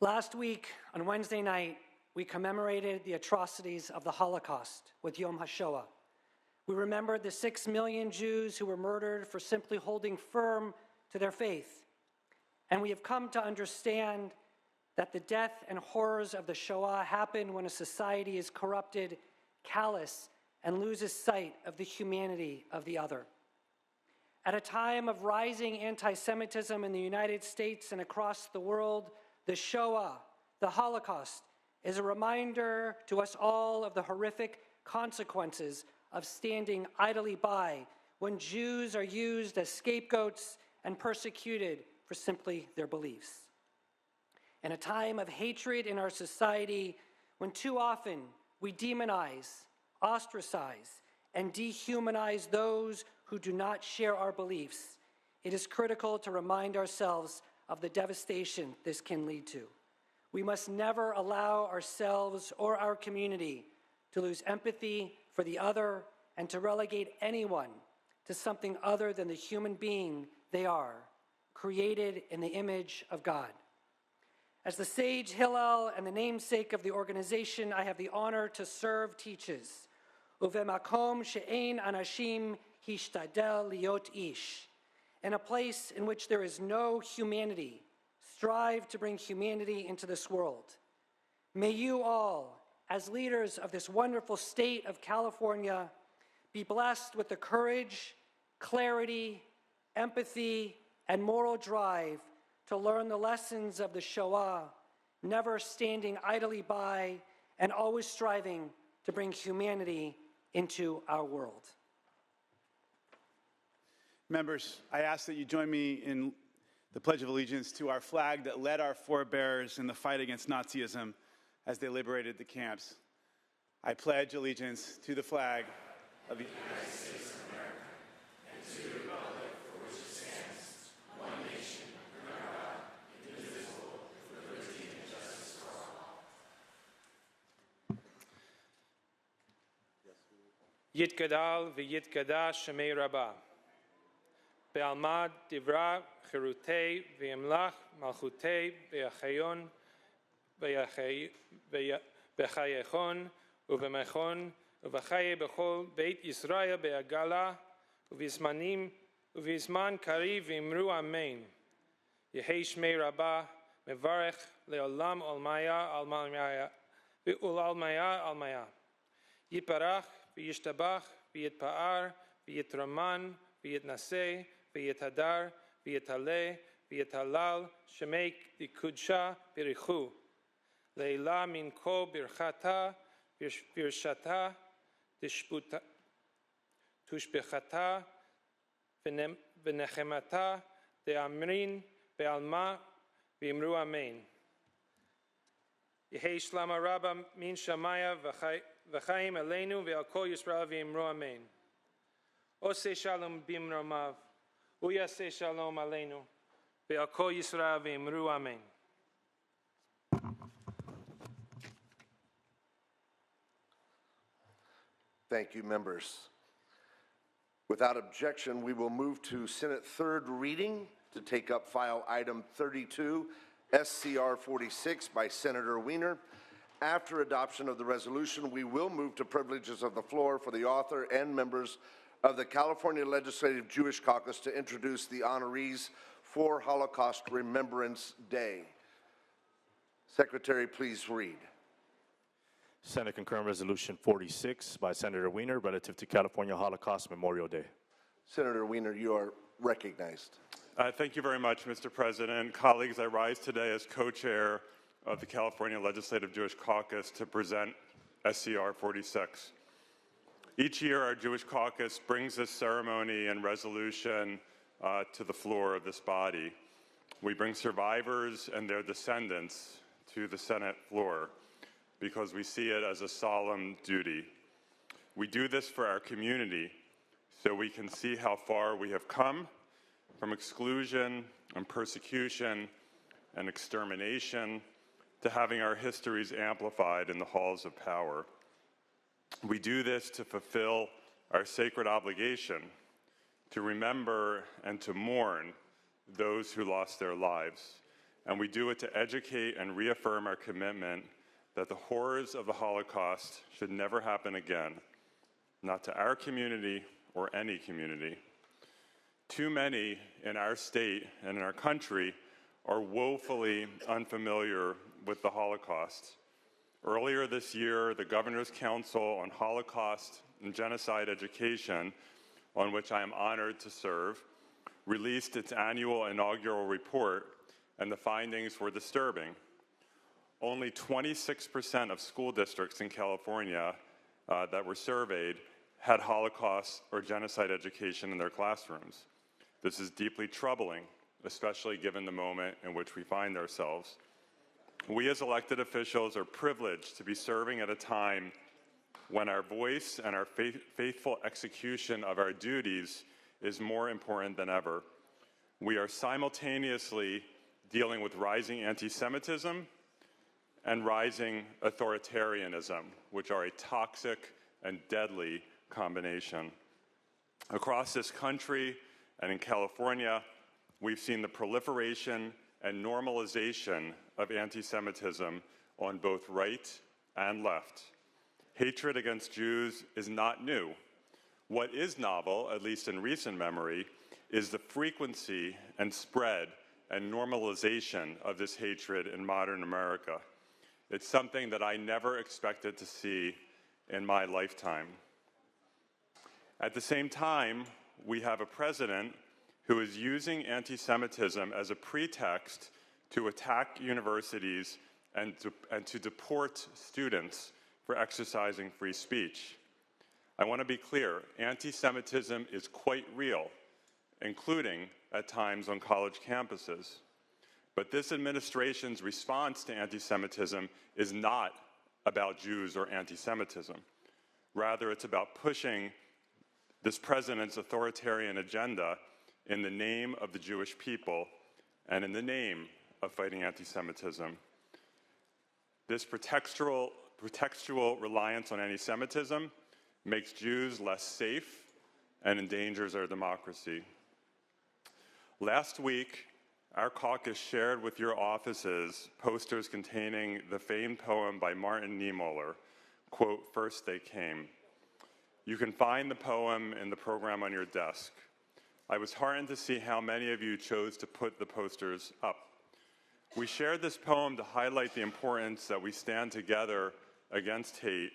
Last week, on Wednesday night, we commemorated the atrocities of the Holocaust with Yom HaShoah. We remembered the 6 million Jews who were murdered for simply holding firm to their faith. And we have come to understand that the death and horrors of the Shoah happen when a society is corrupted, callous, and loses sight of the humanity of the other. At a time of rising anti-Semitism in the United States and across the world, the Shoah, the Holocaust, is a reminder to us all of the horrific consequences of standing idly by when Jews are used as scapegoats and persecuted for simply their beliefs. In a time of hatred in our society, when too often we demonize, ostracize, and dehumanize those who do not share our beliefs, it is critical to remind ourselves of the devastation this can lead to. We must never allow ourselves or our community to lose empathy for the other and to relegate anyone to something other than the human being they are, created in the image of God. As the sage Hillel and the namesake of the organization I have the honor to serve teaches, Uvemakom she'ein anashim hishtadel liot ish. In a place in which there is no humanity, strive to bring humanity into this world. May you all, as leaders of this wonderful state of California, be blessed with the courage, clarity, empathy, and moral drive to learn the lessons of the Shoah, never standing idly by and always striving to bring humanity into our world. Members, I ask that you join me in the Pledge of Allegiance to our flag that led our forebears in the fight against Nazism as they liberated the camps. I pledge allegiance to the flag of the United States of America and to the republic for which it stands, one nation, under God, indivisible, with liberty and justice for all. Yitgadal v'yitgada shemei Rabbah. Be'almad divra chirutei v'yemlach malchutei be'achayon be'chayechon u'v'mechon u'v'chaye b'chol beit Yisrael be'agala u'v'zman kari v'imru amen. Yehei shmei Rabbah mevarech le'olam olmaya almaya v'ulalmaya almaya. Yiparach v'yishtabach v'yitpa'ar v'yitraman v'yitnaseh v'yitadar, v'yitaleh, v'yitalal, shemek dikudsha birichu. Leila min ko birchata, birshata, tushbechata, v'nechemata, de'amrin, be'alma, v'imru amen. Yehei shlama rabba min shamaya v'chaim aleinu v'al kol Yisrael v'imru amen. Ose shalom bimromav, uyase shalom aleinu, ve'al kol Yisrael v'imru amen. Thank you, members. Without objection, we will move to Senate third reading to take up file item 32, SCR 46 by Senator Wiener. After adoption of the resolution, we will move to privileges of the floor for the author and members of the California Legislative Jewish Caucus to introduce the honorees for Holocaust Remembrance Day. Secretary, please read. Senate Concurrent Resolution 46 by Senator Wiener relative to California Holocaust Memorial Day. Senator Wiener, you are recognized. Thank you very much, Mr. President. Colleagues, I rise today as co-chair of the California Legislative Jewish Caucus to present SCR 46. Each year, our Jewish caucus brings this ceremony and resolution to the floor of this body. We bring survivors and their descendants to the Senate floor because we see it as a solemn duty. We do this for our community so we can see how far we have come from exclusion and persecution and extermination to having our histories amplified in the halls of power. We do this to fulfill our sacred obligation to remember and to mourn those who lost their lives. and we do it to educate and reaffirm our commitment that the horrors of the Holocaust should never happen again, not to our community or any community. Too many in our state and in our country are woefully unfamiliar with the Holocaust. Earlier this year, the Governor's Council on Holocaust and Genocide Education, on which I am honored to serve, released its annual inaugural report, and the findings were disturbing. Only 26% of school districts in California that were surveyed had Holocaust or genocide education in their classrooms. This is deeply troubling, especially given the moment in which we find ourselves. We as elected officials are privileged to be serving at a time when our voice and our faithful execution of our duties is more important than ever. We are simultaneously dealing with rising anti-Semitism and rising authoritarianism, which are a toxic and deadly combination. Across this country and in California, we've seen the proliferation and normalization of anti-Semitism on both right and left. Hatred against Jews is not new. What is novel, at least in recent memory, is the frequency and spread and normalization of this hatred in modern America. It's something that I never expected to see in my lifetime. At the same time, we have a president who is using anti-Semitism as a pretext to attack universities and to deport students for exercising free speech. I want to be clear, anti-Semitism is quite real, including at times on college campuses. But this administration's response to anti-Semitism is not about Jews or anti-Semitism. Rather, it's about pushing this president's authoritarian agenda in the name of the Jewish people and in the name of fighting anti-Semitism. This pretextual reliance on anti-Semitism makes Jews less safe and endangers our democracy. Last week, our caucus shared with your offices posters containing the famed poem by Martin Niemöller, quote, "First They Came." You can find the poem in the program on your desk. I was heartened to see how many of you chose to put the posters up. We shared this poem to highlight the importance that we stand together against hate,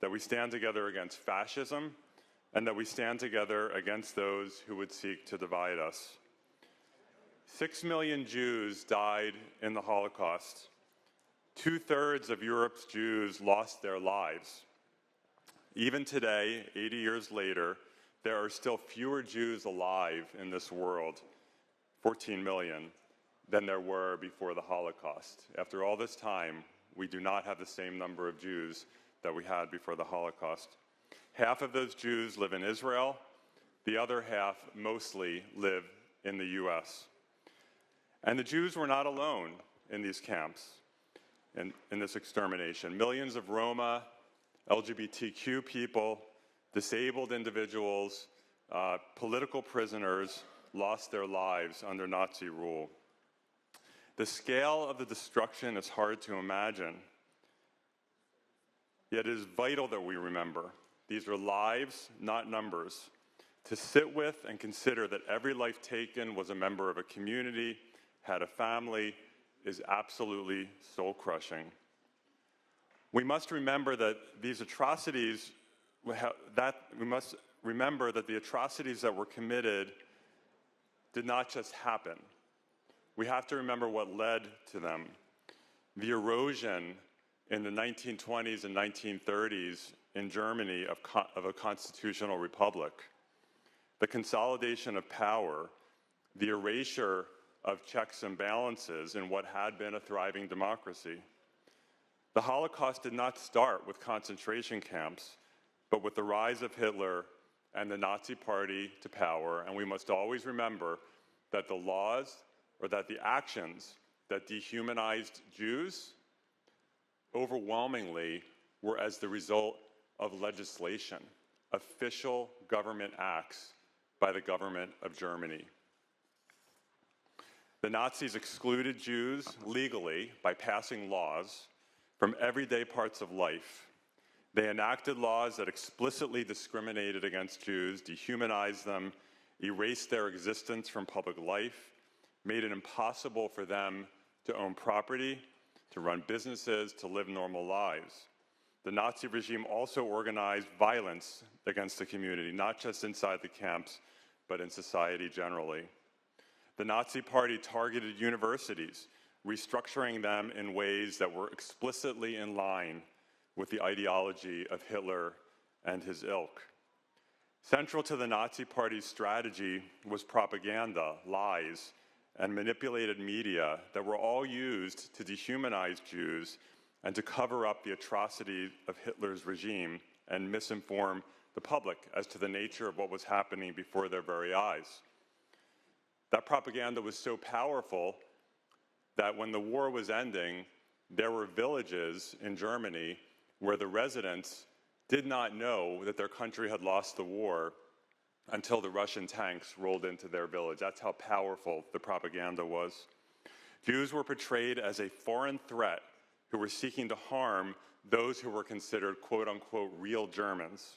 that we stand together against fascism, and that we stand together against those who would seek to divide us. 6 million Jews died in the Holocaust. 2/3 of Europe's Jews lost their lives. Even today, 80 years later, there are still fewer Jews alive in this world, 14 million, than there were before the Holocaust. After all this time, we do not have the same number of Jews that we had before the Holocaust. Half of those Jews live in Israel. The other half mostly live in the US. And the Jews were not alone in these camps, in this extermination. Millions of Roma, LGBTQ people, disabled individuals, political prisoners lost their lives under Nazi rule. The scale of the destruction is hard to imagine. Yet it is vital that we remember. These are lives, not numbers. To sit with and consider that every life taken was a member of a community, had a family, is absolutely soul-crushing. We must remember that these atrocities, we must remember that the atrocities that were committed did not just happen. We have to remember what led to them. The erosion in the 1920s and 1930s in Germany of a constitutional republic, the consolidation of power, the erasure of checks and balances in what had been a thriving democracy. The Holocaust did not start with concentration camps, but with the rise of Hitler and the Nazi Party to power, and we must always remember that the laws or that the actions that dehumanized Jews overwhelmingly were as the result of legislation, official government acts by the government of Germany. The Nazis excluded Jews legally by passing laws from everyday parts of life. They enacted laws that explicitly discriminated against Jews, dehumanized them, erased their existence from public life, made it impossible for them to own property, to run businesses, to live normal lives. The Nazi regime also organized violence against the community, not just inside the camps, but in society generally. The Nazi Party targeted universities, restructuring them in ways that were explicitly in line with the ideology of Hitler and his ilk. Central to the Nazi Party's strategy was propaganda, lies, and manipulated media that were all used to dehumanize Jews and to cover up the atrocities of Hitler's regime and misinform the public as to the nature of what was happening before their very eyes. That propaganda was so powerful that when the war was ending, there were villages in Germany where the residents did not know that their country had lost the war until the Russian tanks rolled into their village. That's how powerful the propaganda was. Jews were portrayed as a foreign threat who were seeking to harm those who were considered quote-unquote real Germans.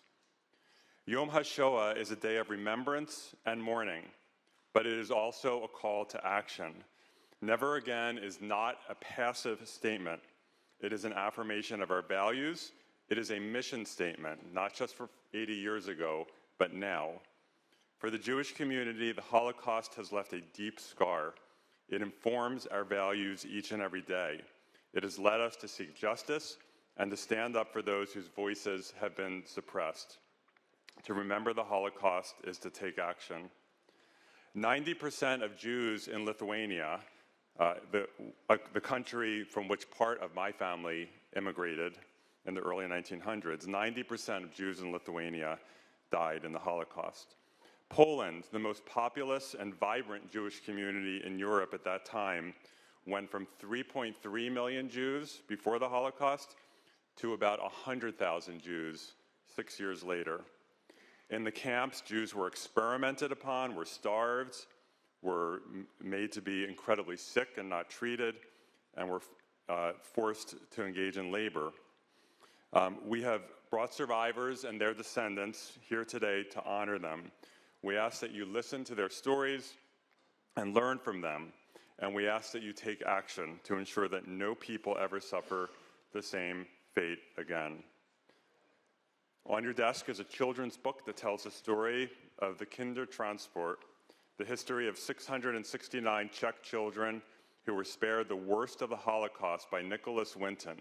Yom HaShoah is a day of remembrance and mourning, but it is also a call to action. Never again is not a passive statement. It is an affirmation of our values. It is a mission statement, not just for 80 years ago, but now. For the Jewish community, the Holocaust has left a deep scar. It informs our values each and every day. It has led us to seek justice and to stand up for those whose voices have been suppressed. To remember the Holocaust is to take action. 90% of Jews in Lithuania, the country from which part of my family immigrated in the early 1900s, 90% of Jews in Lithuania died in the Holocaust. Poland, the most populous and vibrant Jewish community in Europe at that time, went from 3.3 million Jews before the Holocaust to about 100,000 Jews 6 years later. In the camps, Jews were experimented upon, were starved, were made to be incredibly sick and not treated, and were forced to engage in labor. We have brought survivors and their descendants here today to honor them. We ask that you listen to their stories and learn from them, and we ask that you take action to ensure that no people ever suffer the same fate again. On your desk is a children's book that tells the story of the Kindertransport, the history of 669 Czech children who were spared the worst of the Holocaust by Nicholas Winton,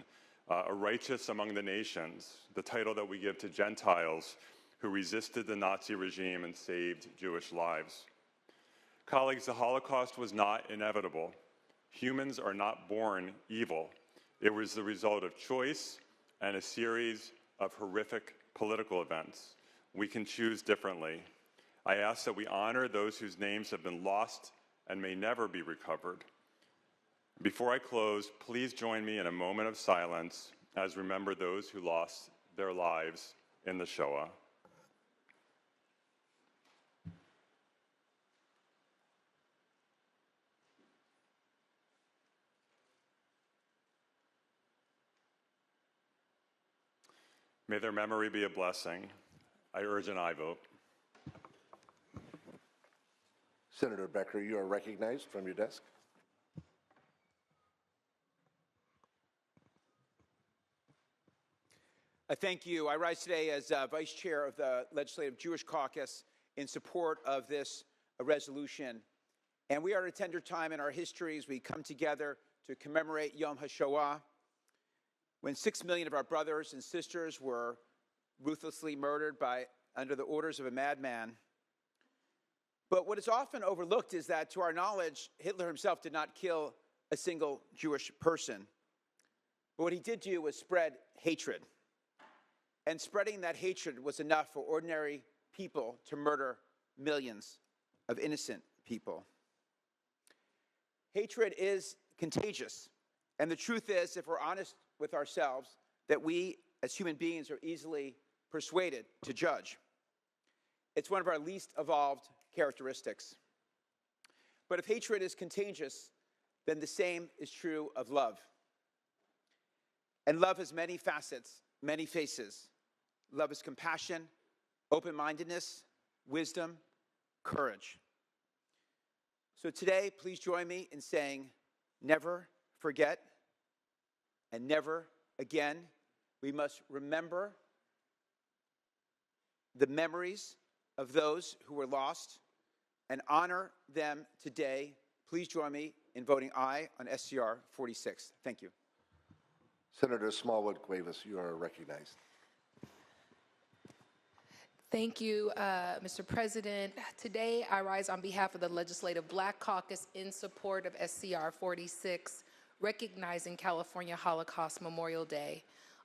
a righteous among the nations, the title that we give to Gentiles who resisted the Nazi regime and saved Jewish lives. Colleagues, the Holocaust was not inevitable. Humans are not born evil. It was the result of choice and a series of horrific political events. We can choose differently. I ask that we honor those whose names have been lost and may never be recovered. Before I close, please join me in a moment of silence as we remember those who lost their lives in the Shoah. May their memory be a blessing. I urge an aye vote. Senator Becker, you are recognized from your desk. Thank you. I rise today as Vice Chair of the Legislative Jewish Caucus in support of this resolution. And we are at a tender time in our history as we come together to commemorate Yom HaShoah, when 6 million of our brothers and sisters were ruthlessly murdered under the orders of a madman. But what is often overlooked is that, to our knowledge, Hitler himself did not kill a single Jewish person. But what he did do was spread hatred. And spreading that hatred was enough for ordinary people to murder millions of innocent people. Hatred is contagious. And the truth is, if we're honest with ourselves, that we as human beings are easily persuaded to judge. It's one of our least evolved characteristics. But if hatred is contagious, then the same is true of love. And love has many facets, many faces. Love is compassion, open-mindedness, wisdom, courage. So today, please join me in saying, never forget and never again. We must remember the memories of those who were lost and honor them today. Please join me in voting aye on SCR 46. Thank you. Senator Smallwood Cuevas, you are recognized. Thank you, Mr. President. Today, I rise on behalf of the Legislative Black Caucus in support of SCR 46, recognizing California Holocaust Memorial Day.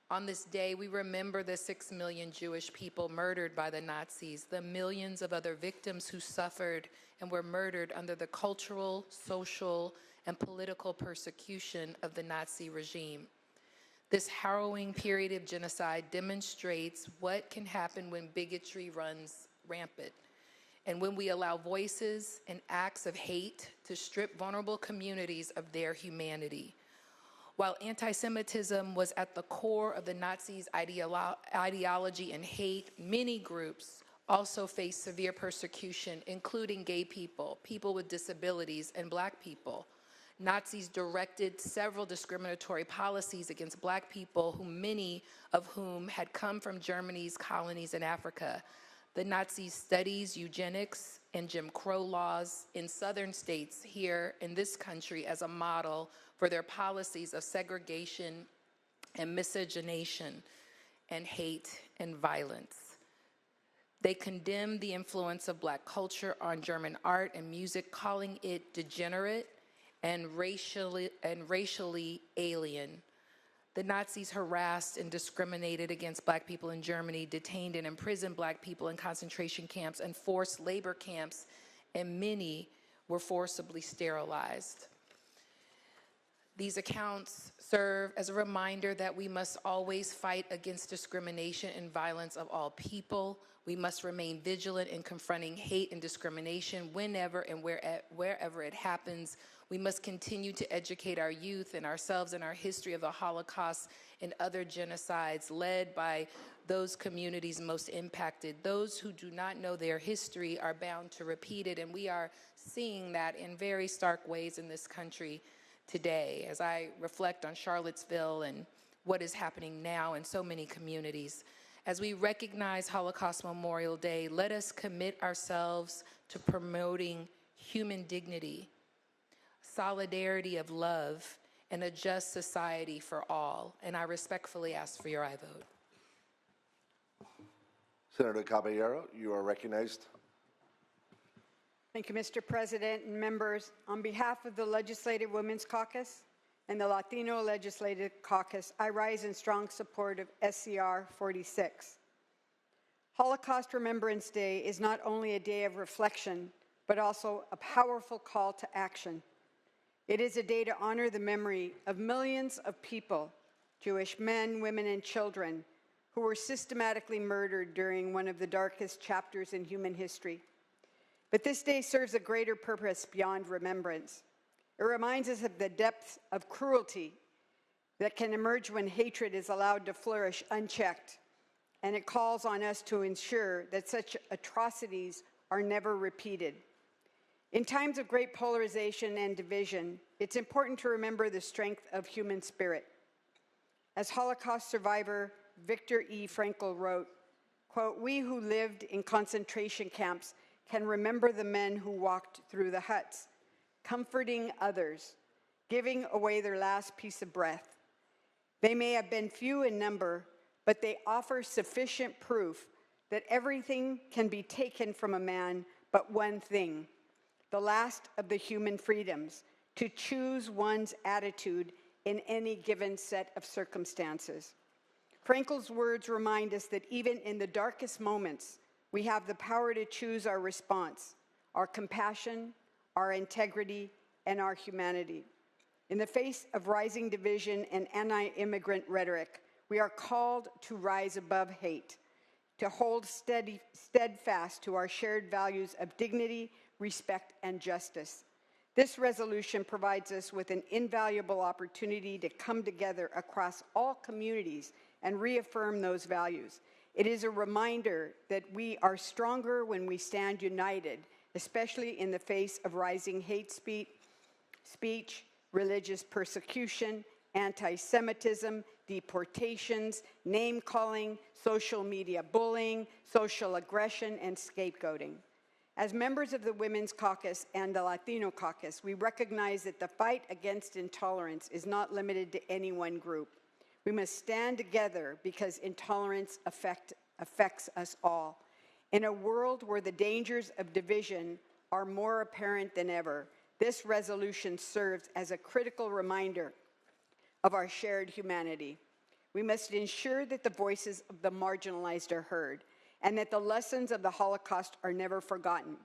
On this day, we remember the 6 million Jewish people murdered by the Nazis, the millions of other victims who suffered and were murdered under the cultural, social, and political persecution of the Nazi regime. This harrowing period of genocide demonstrates what can happen when bigotry runs rampant and when we allow voices and acts of hate to strip vulnerable communities of their humanity. While anti-Semitism was at the core of the Nazis' ideology and hate, many groups also faced severe persecution, including gay people, people with disabilities, and Black people. Nazis directed several discriminatory policies against Black people, many of whom had come from Germany's colonies in Africa. The Nazis studied eugenics and Jim Crow laws in southern states here in this country as a model for their policies of segregation and miscegenation and hate and violence. They condemned the influence of Black culture on German art and music, calling it degenerate and racially alien. The Nazis harassed and discriminated against Black people in Germany, detained and imprisoned Black people in concentration camps and forced labor camps, and many were forcibly sterilized. These accounts serve as a reminder that we must always fight against discrimination and violence of all people. We must remain vigilant in confronting hate and discrimination whenever and wherever it happens. We must continue to educate our youth and ourselves in our history of the Holocaust and other genocides led by those communities most impacted. Those who do not know their history are bound to repeat it, and we are seeing that in very stark ways in this country today. As I reflect on Charlottesville and what is happening now in so many communities, as we recognize Holocaust Memorial Day, let us commit ourselves to promoting human dignity, solidarity of love, and a just society for all. And I respectfully ask for your aye vote. Senator Caballero, you are recognized. Thank you, Mr. President and members. On behalf of the Legislative Women's Caucus and the Latino Legislative Caucus, I rise in strong support of SCR 46. Holocaust Remembrance Day is not only a day of reflection, but also a powerful call to action. It is a day to honor the memory of millions of people, Jewish men, women, and children, who were systematically murdered during one of the darkest chapters in human history. But this day serves a greater purpose beyond remembrance. It reminds us of the depth of cruelty that can emerge when hatred is allowed to flourish unchecked, and it calls on us to ensure that such atrocities are never repeated. In times of great polarization and division, it's important to remember the strength of human spirit. As Holocaust survivor Viktor E. Frankl wrote, quote, "We who lived in concentration camps can remember the men who walked through the huts, comforting others, giving away their last piece of breath. They may have been few in number, but they offer sufficient proof that everything can be taken from a man but one thing, the last of the human freedoms, to choose one's attitude in any given set of circumstances." Frankl's words remind us that even in the darkest moments, we have the power to choose our response, our compassion, our integrity, and our humanity. In the face of rising division and anti-immigrant rhetoric, we are called to rise above hate, to hold steadfast to our shared values of dignity, respect, and justice. This resolution provides us with an invaluable opportunity to come together across all communities and reaffirm those values. It is a reminder that we are stronger when we stand united, especially in the face of rising hate speech, religious persecution, anti-Semitism, deportations, name-calling, social media bullying, social aggression, and scapegoating. As members of the Women's Caucus and the Latino Caucus, we recognize that the fight against intolerance is not limited to any one group. We must stand together because intolerance affects us all. In a world where the dangers of division are more apparent than ever, this resolution serves as a critical reminder of our shared humanity. We must ensure that the voices of the marginalized are heard and that the lessons of the Holocaust are never forgotten.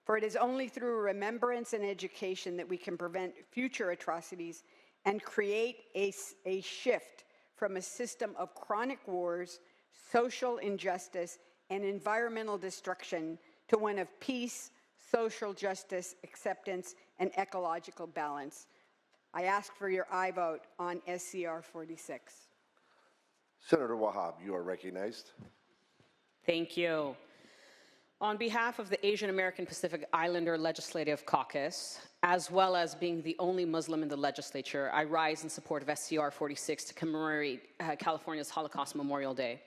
For it is only through remembrance and education that we can prevent future atrocities and create a shift from a system of chronic wars, social injustice, and environmental destruction to one of peace, social justice, acceptance, and ecological balance. I ask for your aye vote on SCR 46. Senator Wahab, you are recognized. Thank you. On behalf of the Asian American Pacific Islander Legislative Caucus, as well as being the only Muslim in the legislature, I rise in support of SCR 46 to commemorate California's Holocaust Memorial Day.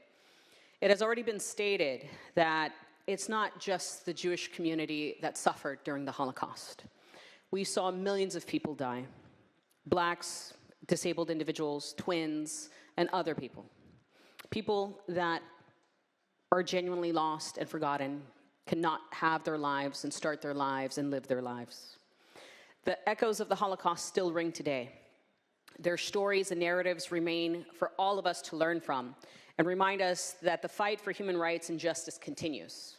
It has already been stated that it's not just the Jewish community that suffered during the Holocaust. We saw millions of people die. Blacks, disabled individuals, twins, and other people. People that are genuinely lost and forgotten, cannot have their lives and start their lives and live their lives. The echoes of the Holocaust still ring today. Their stories and narratives remain for all of us to learn from and remind us that the fight for human rights and justice continues.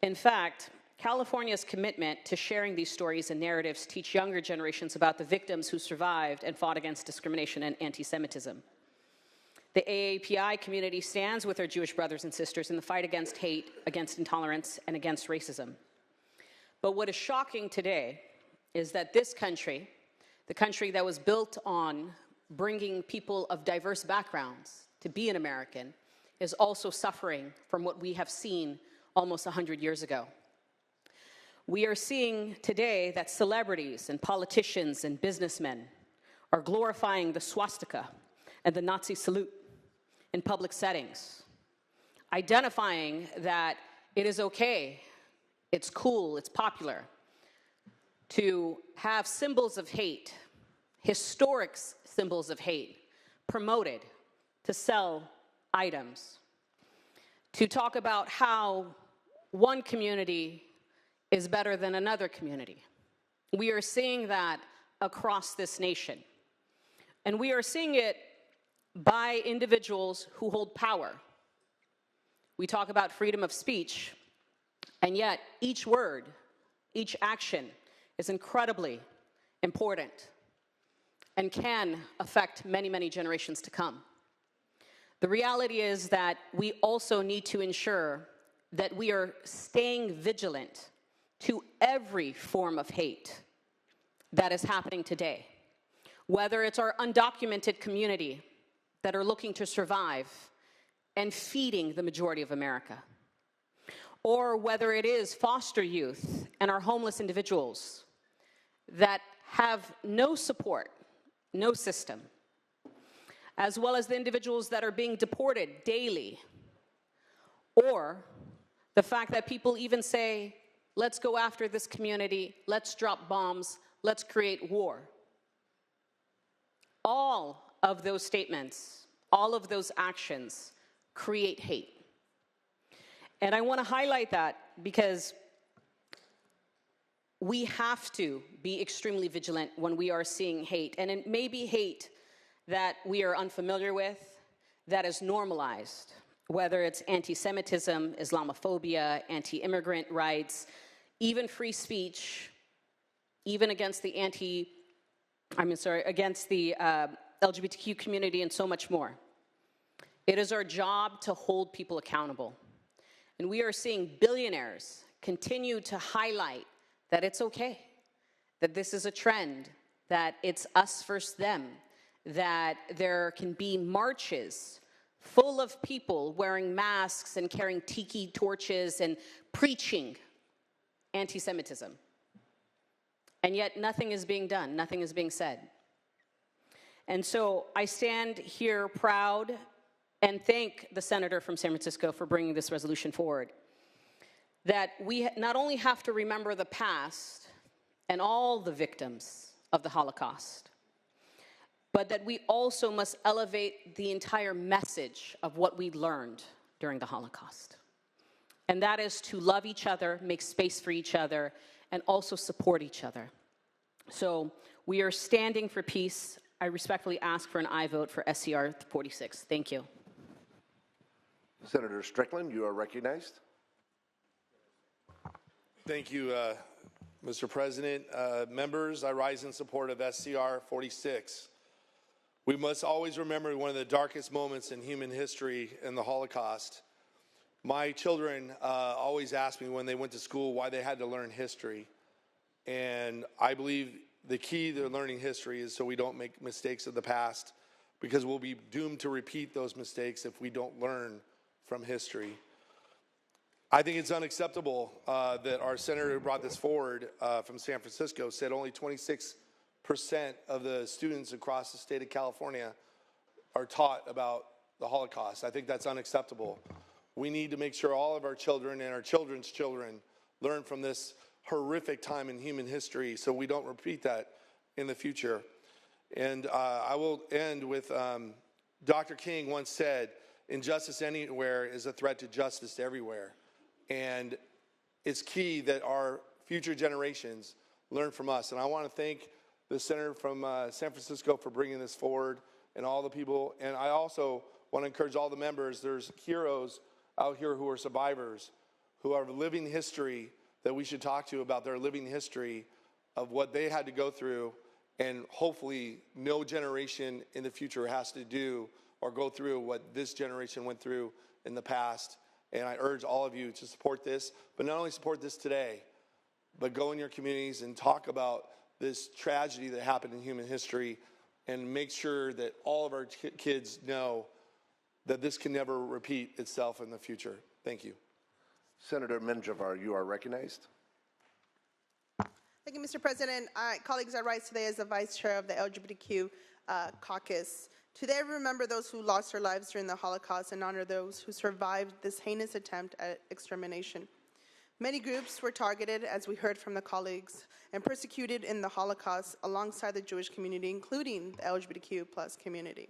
In fact, California's commitment to sharing these stories and narratives teach younger generations about the victims who survived and fought against discrimination and anti-Semitism. The AAPI community stands with our Jewish brothers and sisters in the fight against hate, against intolerance, and against racism. But what is shocking today is that this country, the country that was built on bringing people of diverse backgrounds to be an American, is also suffering from what we have seen almost 100 years ago. We are seeing today that celebrities and politicians and businessmen are glorifying the swastika and the Nazi salute in public settings, identifying that it is okay, it's cool, it's popular to have symbols of hate, historic symbols of hate, promoted to sell items, to talk about how one community is better than another community. We are seeing that across this nation. And we are seeing it by individuals who hold power. We talk about freedom of speech, and yet each word, each action is incredibly important and can affect many, many generations to come. The reality is that we also need to ensure that we are staying vigilant to every form of hate that is happening today, whether it's our undocumented community that are looking to survive and feeding the majority of America, or whether it is foster youth and our homeless individuals that have no support, no system, as well as the individuals that are being deported daily, or the fact that people even say, let's go after this community, let's drop bombs, let's create war. All of those statements, all of those actions create hate. And I want to highlight that because we have to be extremely vigilant when we are seeing hate. And it may be hate that we are unfamiliar with, that is normalized, whether it's anti-Semitism, Islamophobia, anti-immigrant rights, even free speech, even against the against the LGBTQ community and so much more. It is our job to hold people accountable. And we are seeing billionaires continue to highlight that it's okay, that this is a trend, that it's us versus them, that there can be marches full of people wearing masks and carrying tiki torches and preaching anti-Semitism. And yet nothing is being done, nothing is being said. And so I stand here proud and thank the senator from San Francisco for bringing this resolution forward. That we not only have to remember the past and all the victims of the Holocaust, but that we also must elevate the entire message of what we learned during the Holocaust. And that is to love each other, make space for each other, and also support each other. So we are standing for peace. I respectfully ask for an aye vote for SCR 46. Thank you. Senator Strickland, you are recognized. Thank you, Mr. President. Members, I rise in support of SCR 46. We must always remember one of the darkest moments in human history in the Holocaust. My children always ask me when they went to school why they had to learn history. And I believe the key to learning history is so we don't make mistakes of the past, because we'll be doomed to repeat those mistakes if we don't learn from history. I think it's unacceptable that our senator who brought this forward from San Francisco said only 26% of the students across the state of California are taught about the Holocaust. I think that's unacceptable. We need to make sure all of our children and our children's children learn from this horrific time in human history so we don't repeat that in the future. And I will end with Dr. King once said, injustice anywhere is a threat to justice everywhere. And it's key that our future generations learn from us. And I want to thank the senator from San Francisco for bringing this forward, and all the people. And I also want to encourage all the members. There's heroes out here who are survivors, who are living history that we should talk to about their living history of what they had to go through. And hopefully no generation in the future has to do or go through what this generation went through in the past. And I urge all of you to support this, but not only support this today, but go in your communities and talk about this tragedy that happened in human history, and make sure that all of our kids know that this can never repeat itself in the future. Thank you. Senator Menjivar, you are recognized. Thank you, Mr. President. Colleagues, I rise today as the Vice Chair of the LGBTQ caucus. Today, we remember those who lost their lives during the Holocaust and honor those who survived this heinous attempt at extermination. Many groups were targeted, as we heard from the colleagues, and persecuted in the Holocaust alongside the Jewish community, including the LGBTQ+ community.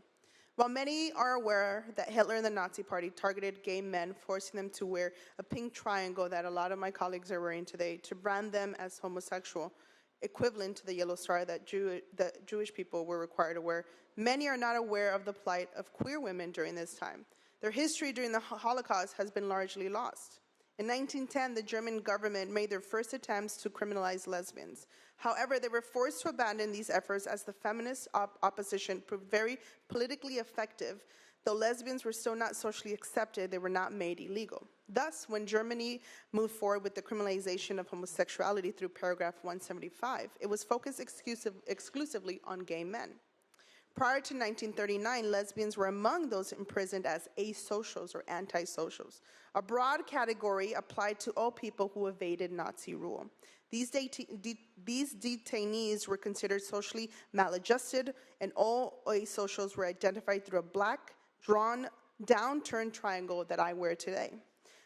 While many are aware that Hitler and the Nazi Party targeted gay men, forcing them to wear a pink triangle that a lot of my colleagues are wearing today to brand them as homosexual, equivalent to the yellow star that Jewish people were required to wear, many are not aware of the plight of queer women during this time. Their history during the Holocaust has been largely lost. In 1910, the German government made their first attempts to criminalize lesbians. However, they were forced to abandon these efforts as the feminist opposition proved very politically effective. Though lesbians were still not socially accepted, they were not made illegal. Thus, when Germany moved forward with the criminalization of homosexuality through paragraph 175, it was focused exclusively on gay men. Prior to 1939, lesbians were among those imprisoned as asocials or antisocials, a broad category applied to all people who evaded Nazi rule. These detainees were considered socially maladjusted, and all asocials were identified through a black, drawn, downturned triangle that I wear today.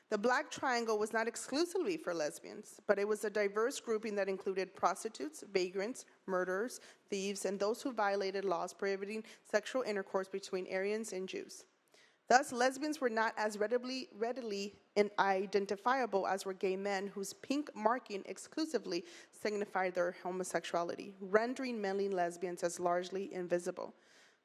The black triangle was not exclusively for lesbians, but it was a diverse grouping that included prostitutes, vagrants, murderers, thieves, and those who violated laws prohibiting sexual intercourse between Aryans and Jews. Thus, lesbians were not as readily identifiable as were gay men, whose pink marking exclusively signified their homosexuality, rendering many lesbians as largely invisible.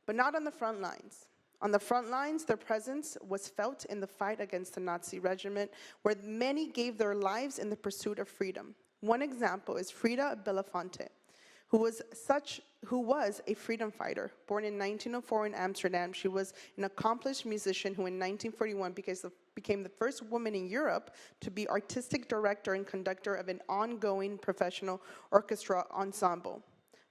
But not on the front lines. On the front lines, their presence was felt in the fight against the Nazi regime, where many gave their lives in the pursuit of freedom. One example is Frida Belafonte, who was a freedom fighter. Born in 1904 in Amsterdam, she was an accomplished musician who in 1941 became the first woman in Europe to be artistic director and conductor of an ongoing professional orchestra ensemble.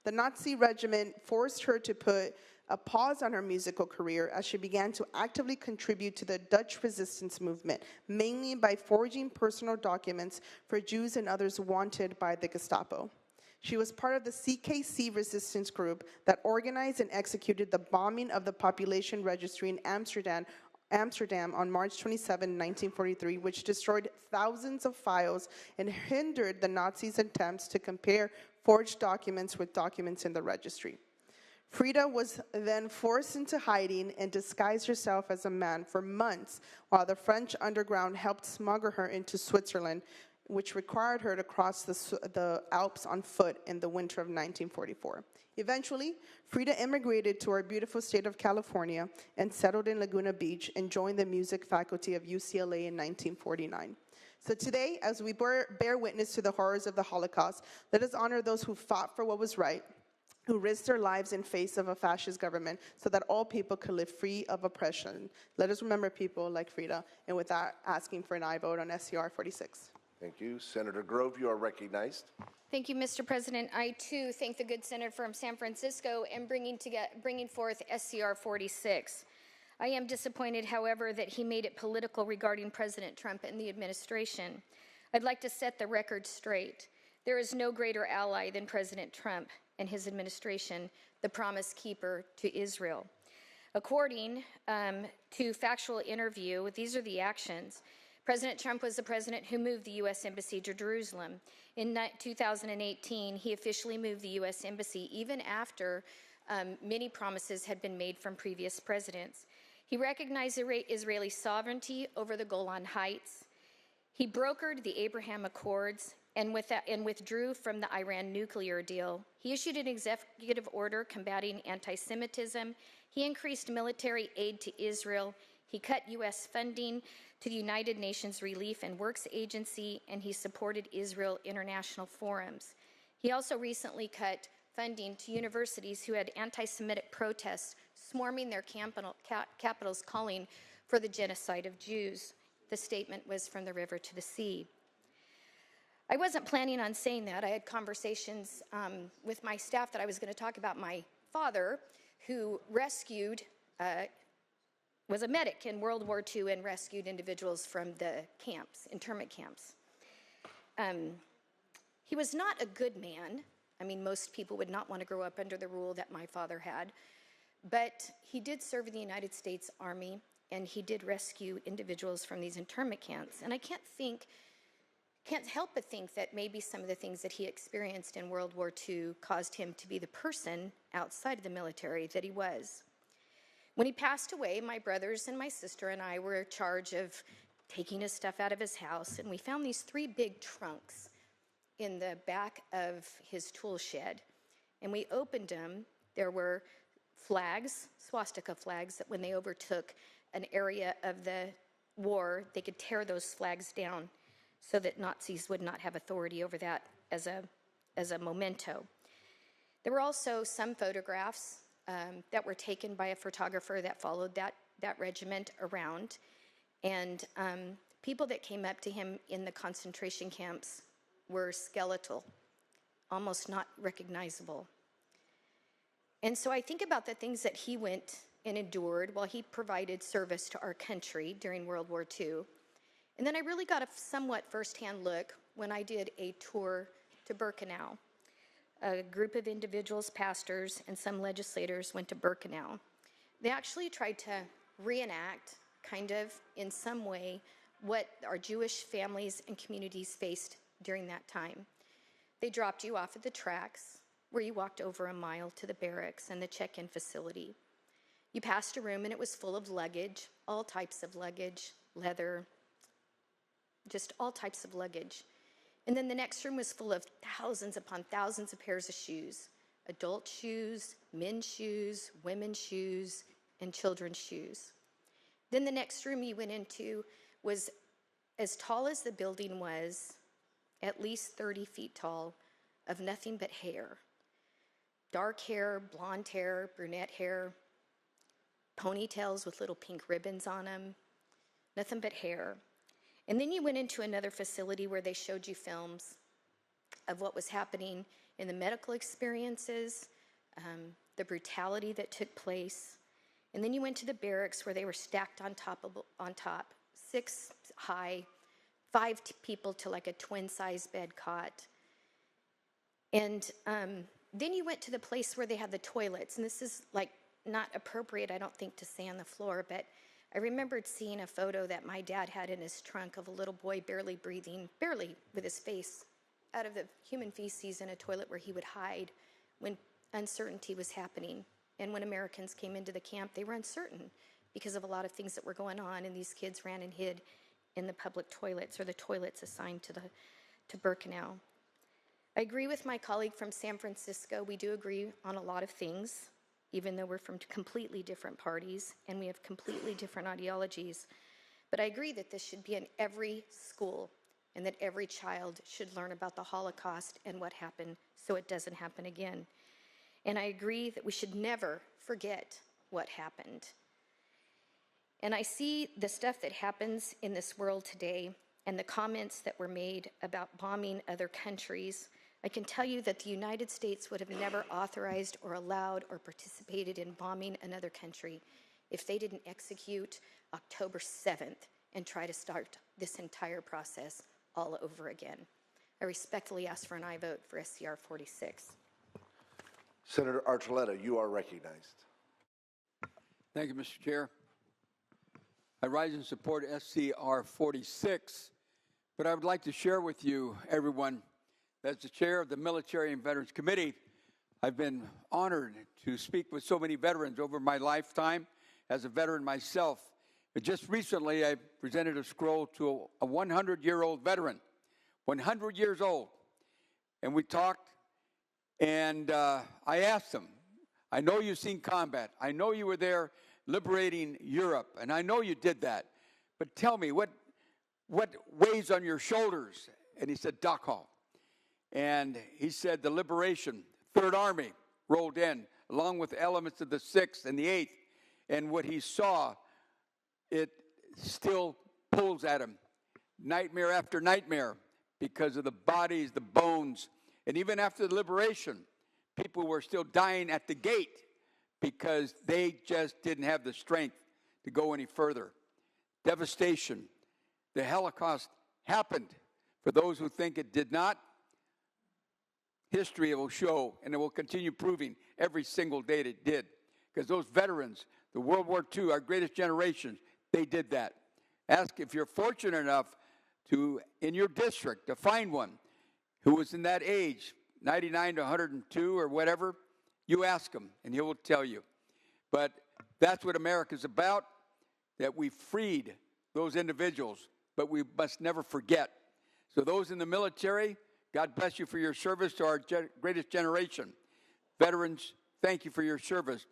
The Nazi regime forced her to put a pause on her musical career as she began to actively contribute to the Dutch resistance movement, mainly by forging personal documents for Jews and others wanted by the Gestapo. She was part of the CKC resistance group that organized and executed the bombing of the population registry in Amsterdam on March 27, 1943, which destroyed thousands of files and hindered the Nazis' attempts to compare forged documents with documents in the registry. Frida was then forced into hiding and disguised herself as a man for months while the French underground helped smuggle her into Switzerland, which required her to cross the Alps on foot in the winter of 1944. Eventually, Frida immigrated to our beautiful state of California and settled in Laguna Beach and joined the music faculty of UCLA in 1949. So today, as we bear witness to the horrors of the Holocaust, let us honor those who fought for what was right, who risked their lives in face of a fascist government so that all people could live free of oppression. Let us remember people like Frida, and with that, asking for an aye vote on SCR 46. Thank you. Senator Grove, you are recognized. Thank you, Mr. President. I, too, thank the good senator from San Francisco in bringing forth SCR 46. I am disappointed, however, that he made it political regarding President Trump and the administration. I'd like to set the record straight. There is no greater ally than President Trump and his administration, the promise keeper to Israel. According to factual interview, these are the actions. President Trump was the president who moved the U.S. Embassy to Jerusalem. In 2018, he officially moved the U.S. Embassy, even after many promises had been made from previous presidents. He recognized Israeli sovereignty over the Golan Heights. He brokered the Abraham Accords and withdrew from the Iran nuclear deal. He issued an executive order combating anti-Semitism. He increased military aid to Israel. He cut U.S. funding to the United Nations Relief and Works Agency, and he supported Israel international forums. He also recently cut funding to universities who had anti-Semitic protests swarming their capitals calling for the genocide of Jews. The statement was from the river to the sea. I wasn't planning on saying that. I had conversations with my staff that I was going to talk about my father, who was a medic in World War II and rescued individuals from the camps, internment camps. He was not a good man. I mean, most people would not want to grow up under the rule that my father had, but he did serve in the United States Army, and he did rescue individuals from these internment camps. And I can't help but think that maybe some of the things that he experienced in World War II caused him to be the person outside of the military that he was. When he passed away, my brothers and my sister and I were in charge of taking his stuff out of his house, and we found these 3 big trunks in the back of his tool shed. And we opened them. There were flags, swastika flags, that when they overtook an area of the war, they could tear those flags down so that Nazis would not have authority over that as a memento. There were also some photographs that were taken by a photographer that followed that regiment around, and people that came up to him in the concentration camps were skeletal, almost not recognizable. And so I think about the things that he went and endured while he provided service to our country during World War II. And then I really got a somewhat firsthand look when I did a tour to Birkenau. A group of individuals, pastors, and some legislators went to Birkenau. They actually tried to reenact, kind of, in some way, what our Jewish families and communities faced during that time. They dropped you off at the tracks, where you walked over a mile to the barracks and the check-in facility. You passed a room and it was full of luggage, all types of luggage, leather, just all types of luggage. And then the next room was full of thousands upon thousands of pairs of shoes, adult shoes, men's shoes, women's shoes, and children's shoes. Then the next room you went into was as tall as the building was, at least 30 feet tall, of nothing but hair. dark hair, blonde hair, brunette hair, ponytails with little pink ribbons on them, nothing but hair. And then you went into another facility where they showed you films of what was happening in the medical experiences, the brutality that took place. And then you went to the barracks where they were stacked on top, 6 high, 5 people to like a twin-size bed cot. And then you went to the place where they had the toilets. And this is like not appropriate, I don't think, to say on the floor, but I remembered seeing a photo that my dad had in his trunk of a little boy barely breathing, barely with his face out of the human feces in a toilet where he would hide when uncertainty was happening. And when Americans came into the camp, they were uncertain because of a lot of things that were going on, and these kids ran and hid in the public toilets or the toilets assigned to Birkenau. I agree with my colleague from San Francisco. We do agree on a lot of things, even though we're from completely different parties and we have completely different ideologies. But I agree that this should be in every school and that every child should learn about the Holocaust and what happened so it doesn't happen again. And I agree that we should never forget what happened. And I see the stuff that happens in this world today and the comments that were made about bombing other countries. I can tell you that the United States would have never authorized or allowed or participated in bombing another country if they didn't execute October 7th and try to start this entire process all over again. I respectfully ask for an aye vote for SCR 46. Senator Archuleta, you are recognized. Thank you, Mr. Chair. I rise in support of SCR 46, but I would like to share with you, everyone, as the chair of the Military and Veterans Committee, I've been honored to speak with so many veterans over my lifetime as a veteran myself. But just recently, I presented a scroll to a 100-year-old veteran, 100 years old. And we talked, and I asked him, I know you've seen combat. I know you were there liberating Europe, and I know you did that. But tell me, what weighs on your shoulders? And he said, Dachau. And he said the liberation, Third Army rolled in, along with elements of the 6th and the 8th. And what he saw, it still pulls at him, nightmare after nightmare, because of the bodies, the bones. And even after the liberation, people were still dying at the gate because they just didn't have the strength to go any further. Devastation. The Holocaust happened. For those who think it did not, history will show, and it will continue proving every single day that it did. Because those veterans, the World War II, our greatest generation, they did that. Ask if you're fortunate enough to, in your district, to find one who was in that age, 99 to 102 or whatever, you ask him, and he will tell you. But that's what America's about, that we freed those individuals, but we must never forget. So those in the military, God bless you for your service to our greatest generation. Veterans, thank you for your service.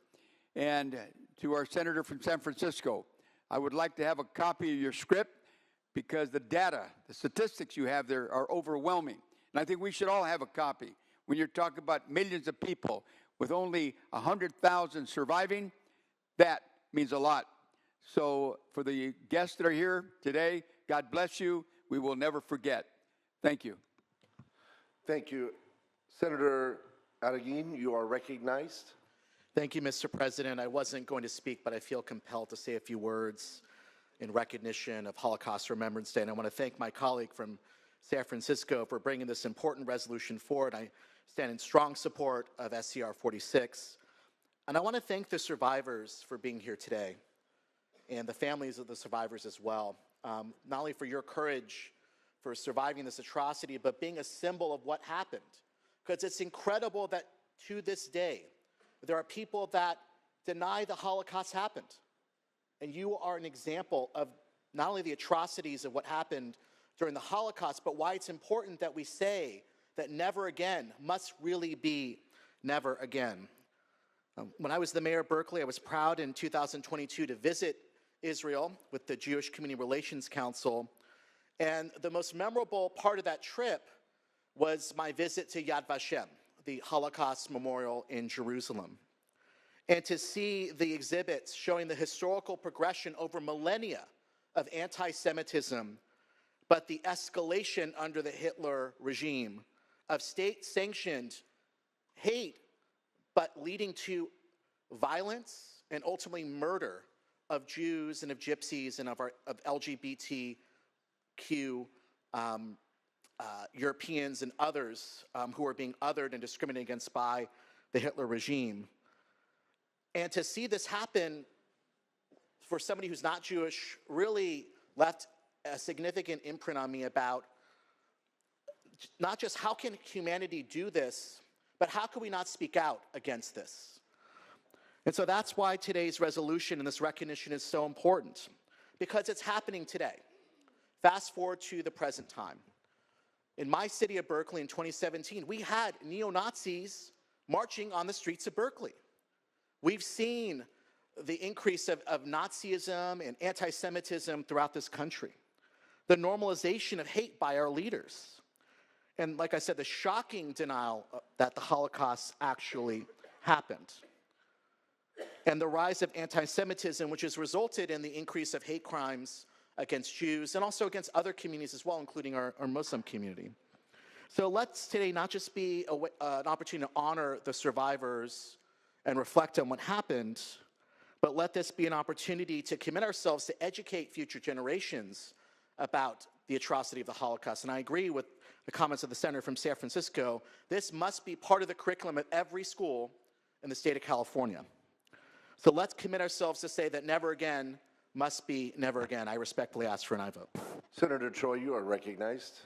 And to our senator from San Francisco, I would like to have a copy of your script because the data, the statistics you have there are overwhelming. And I think we should all have a copy. When you're talking about millions of people with only 100,000 surviving, that means a lot. So for the guests that are here today, God bless you. We will never forget. Thank you. Thank you. Senator Araguin, you are recognized. Thank you, Mr. President. I wasn't going to speak, but I feel compelled to say a few words in recognition of Holocaust Remembrance Day. And I want to thank my colleague from San Francisco for bringing this important resolution forward. I stand in strong support of SCR 46. And I want to thank the survivors for being here today and the families of the survivors as well, not only for your courage for surviving this atrocity, but being a symbol of what happened. Because it's incredible that to this day, there are people that deny the Holocaust happened. And you are an example of not only the atrocities of what happened during the Holocaust, but why it's important that we say that never again must really be never again. When I was the mayor of Berkeley, I was proud in 2022 to visit Israel with the Jewish Community Relations Council. And the most memorable part of that trip was my visit to Yad Vashem, the Holocaust Memorial in Jerusalem, and to see the exhibits showing the historical progression over millennia of anti-Semitism, but the escalation under the Hitler regime of state-sanctioned hate, but leading to violence and ultimately murder of Jews and of Gypsies and of LGBTQ Europeans and others who are being othered and discriminated against by the Hitler regime. And to see this happen for somebody who's not Jewish really left a significant imprint on me about not just how can humanity do this, but how can we not speak out against this? And so that's why today's resolution and this recognition is so important, because it's happening today. Fast forward to the present time. In my city of Berkeley in 2017, we had neo-Nazis marching on the streets of Berkeley. We've seen the increase of Nazism and anti-Semitism throughout this country, the normalization of hate by our leaders, and like I said, the shocking denial that the Holocaust actually happened, and the rise of anti-Semitism, which has resulted in the increase of hate crimes against Jews and also against other communities as well, including our Muslim community. So let's today not just be an opportunity to honor the survivors and reflect on what happened, but let this be an opportunity to commit ourselves to educate future generations about the atrocity of the Holocaust. And I agree with the comments of the senator from San Francisco. This must be part of the curriculum at every school in the state of California. So let's commit ourselves to say that never again must be never again. I respectfully ask for an aye vote. Senator Choi, you are recognized.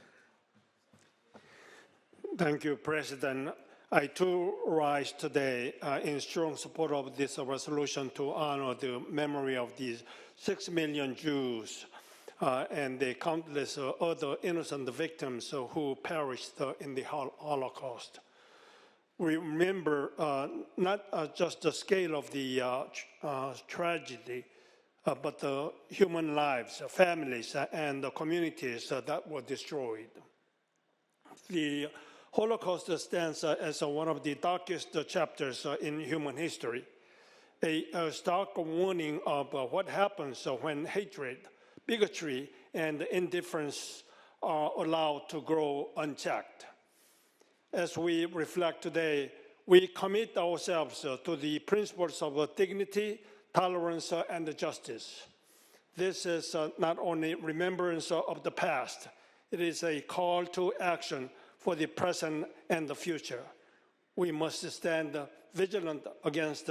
Thank you, President. I too rise today in strong support of this resolution to honor the memory of these 6 million Jews and the countless other innocent victims who perished in the Holocaust. We remember not just the scale of the tragedy, but the human lives, families, and the communities that were destroyed. The Holocaust stands as one of the darkest chapters in human history, a stark warning of what happens when hatred, bigotry, and indifference are allowed to grow unchecked. As we reflect today, we commit ourselves to the principles of dignity, tolerance, and justice. This is not only remembrance of the past, it is a call to action for the present and the future. We must stand vigilant against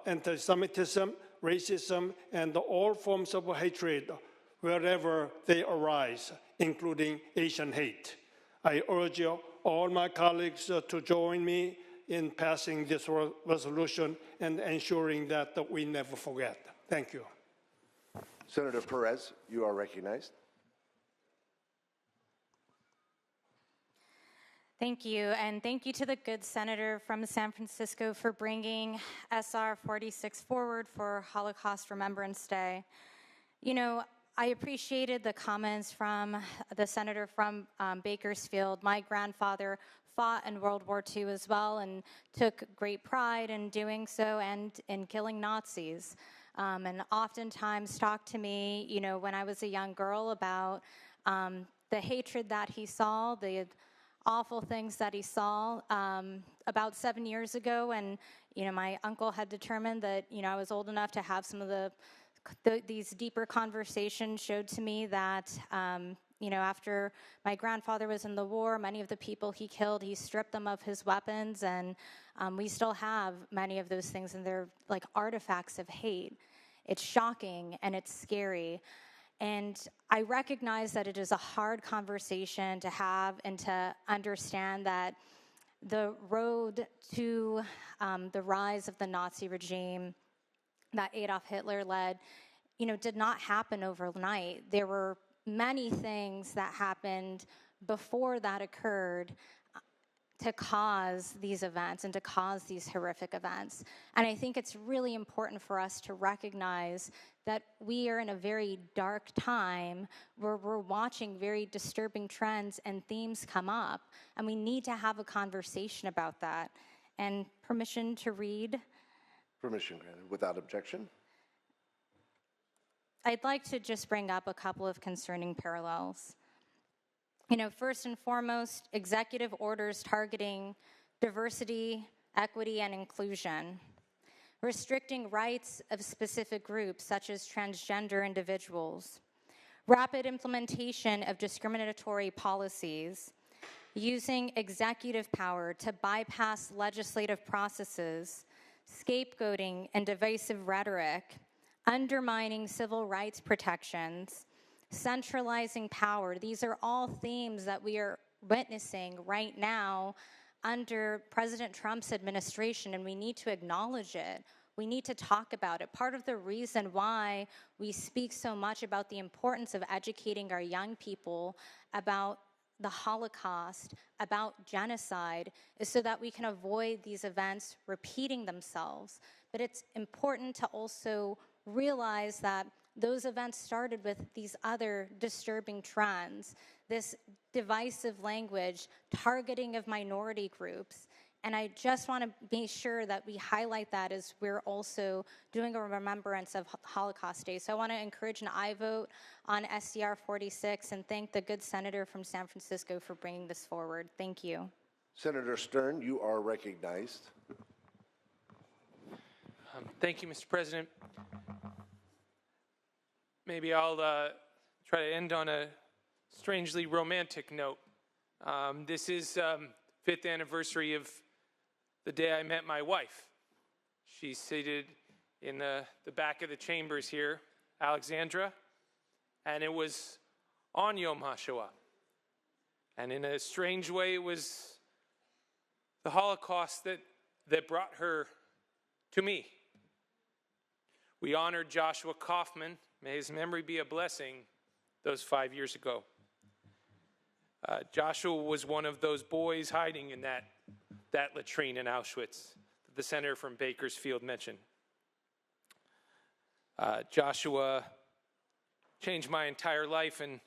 anti-Semitism, racism, and all forms of hatred wherever they arise, including Asian hate. I urge all my colleagues to join me in passing this resolution and ensuring that we never forget. Thank you. Senator Perez, you are recognized. Thank you, and thank you to the good senator from San Francisco for bringing SR 46 forward for Holocaust Remembrance Day. You know, I appreciated the comments from the senator from Bakersfield. My grandfather fought in World War II as well and took great pride in doing so and in killing Nazis. And oftentimes talked to me, you know, when I was a young girl about the hatred that he saw, the awful things that he saw about 7 years ago. And, you know, my uncle had determined that, you know, I was old enough to have some of these deeper conversations, showed to me that, you know, after my grandfather was in the war, many of the people he killed, he stripped them of his weapons, and we still have many of those things, and they're like artifacts of hate. It's shocking and it's scary. And I recognize that it is a hard conversation to have and to understand that the road to the rise of the Nazi regime that Adolf Hitler led, you know, did not happen overnight. There were many things that happened before that occurred to cause these events and to cause these horrific events. And I think it's really important for us to recognize that we are in a very dark time where we're watching very disturbing trends and themes come up, and we need to have a conversation about that. And permission to read? Permission granted, without objection. I'd like to just bring up a couple of concerning parallels. You know, first and foremost, executive orders targeting diversity, equity, and inclusion, restricting rights of specific groups such as transgender individuals, rapid implementation of discriminatory policies, using executive power to bypass legislative processes, scapegoating and divisive rhetoric, undermining civil rights protections, centralizing power. These are all themes that we are witnessing right now under President Trump's administration, and we need to acknowledge it. We need to talk about it. Part of the reason why we speak so much about the importance of educating our young people about the Holocaust, about genocide, is so that we can avoid these events repeating themselves. But it's important to also realize that those events started with these other disturbing trends, this divisive language, targeting of minority groups. And I just want to be sure that we highlight that as we're also doing a remembrance of Holocaust Day. So I want to encourage an aye vote on SCR 46 and thank the good senator from San Francisco for bringing this forward. Thank you. Senator Stern, you are recognized. Thank you, Mr. President. Maybe I'll try to end on a strangely romantic note. This is 5th anniversary of the day I met my wife. She's seated in the back of the chambers here, Alexandra, and it was on Yom HaShoah. And in a strange way, it was the Holocaust that brought her to me. We honored Joshua Kaufman, may his memory be a blessing, those 5 years ago. Joshua was one of those boys hiding in that latrine in Auschwitz that the senator from Bakersfield mentioned. Joshua changed my entire life, and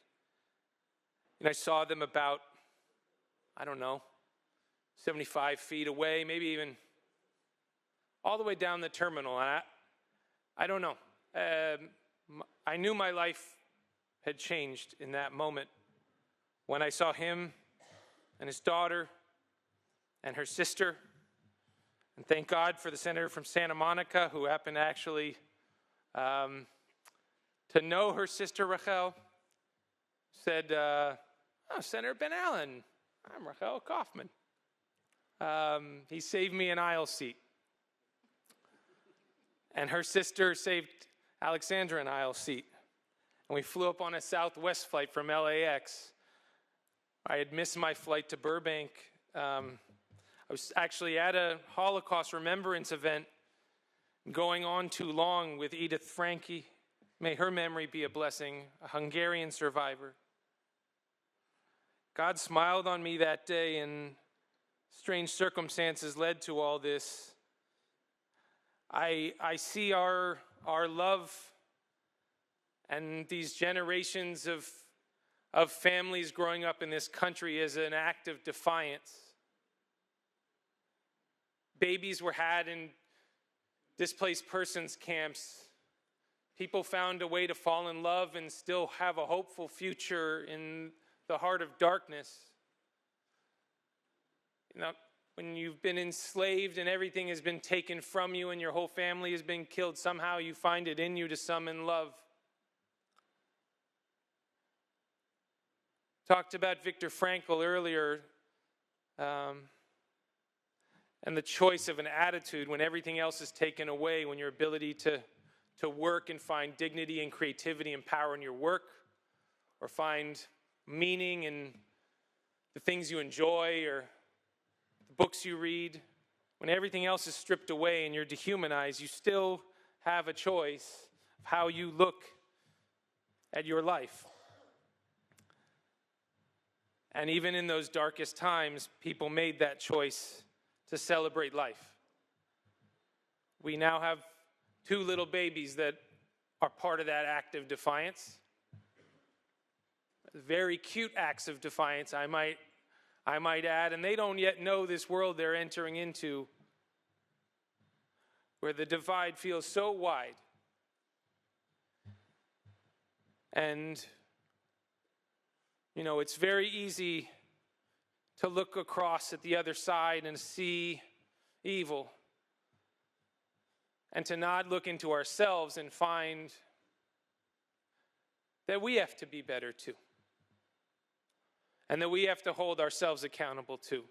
I saw them about, 75 feet away, maybe even all the way down the terminal. And I don't know. I knew my life had changed in that moment when I saw him and his daughter and her sister. And thank God for the senator from Santa Monica who happened to actually to know her sister Rachel. Said, Senator Ben Allen, I'm Rachel Kaufman. He saved me an aisle seat. And her sister saved Alexandra an aisle seat. And we flew up on a Southwest flight from LAX. I had missed my flight to Burbank. I was actually at a Holocaust remembrance event going on too long with Edith Franke. May her memory be a blessing, a Hungarian survivor. God smiled on me that day, and strange circumstances led to all this. I see our love and these generations of families growing up in this country as an act of defiance. Babies were had in displaced persons camps. People found a way to fall in love and still have a hopeful future in the heart of darkness. When you've been enslaved and everything has been taken from you and your whole family has been killed, somehow you find it in you to summon love. Talked about Viktor Frankl earlier, and the choice of an attitude when everything else is taken away, when your ability to work and find dignity and creativity and power in your work, or find meaning in the things you enjoy or the books you read. When everything else is stripped away and you're dehumanized, you still have a choice of how you look at your life. And even in those darkest times, people made that choice to celebrate life. We now have 2 little babies that are part of that act of defiance. Very cute acts of defiance, I might add, and they don't yet know this world they're entering into, where the divide feels so wide. And, you know, it's very easy to look across at the other side and see evil, and to not look into ourselves and find that we have to be better too, and that we have to hold ourselves accountable too.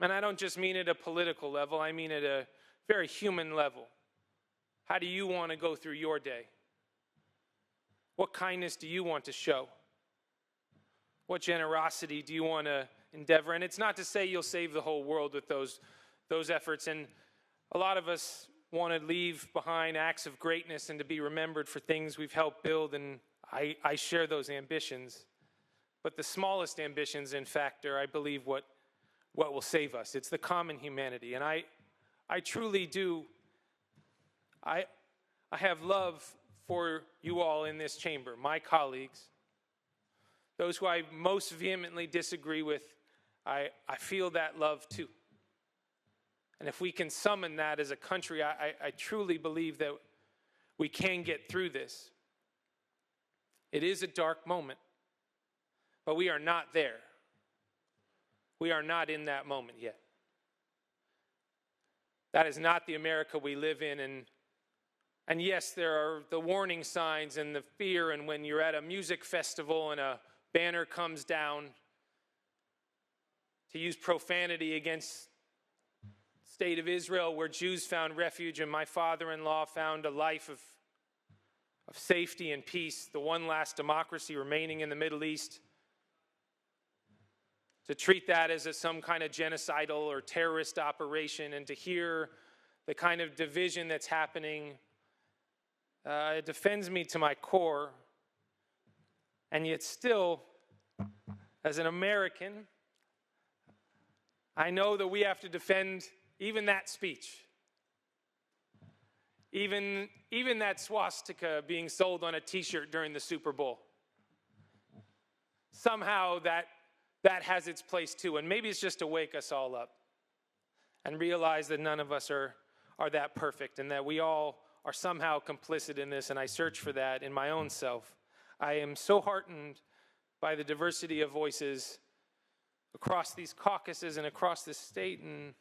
And I don't just mean at a political level, I mean at a very human level. How do you want to go through your day? What kindness do you want to show? What generosity do you want to endeavor? And it's not to say you'll save the whole world with those efforts. And a lot of us want to leave behind acts of greatness and to be remembered for things we've helped build, and I share those ambitions. But the smallest ambitions, in fact, are, I believe, what will save us. It's the common humanity. And I truly do, I have love for you all in this chamber, my colleagues, those who I most vehemently disagree with. I feel that love too. And if we can summon that as a country, I truly believe that we can get through this. It is a dark moment, but we are not there. We are not in that moment yet. That is not the America we live in. And yes, there are the warning signs and the fear, and when you're at a music festival and a banner comes down to use profanity against the state of Israel, where Jews found refuge and my father-in-law found a life of safety and peace, the one last democracy remaining in the Middle East, to treat that as some kind of genocidal or terrorist operation, and to hear the kind of division that's happening, it defends me to my core. And yet still, as an American, I know that we have to defend even that speech, even that swastika being sold on a t-shirt during the Super Bowl. Somehow that has its place too, and maybe it's just to wake us all up and realize that none of us are that perfect, and that we all are somehow complicit in this, and I search for that in my own self. I am so heartened by the diversity of voices across these caucuses and across this state and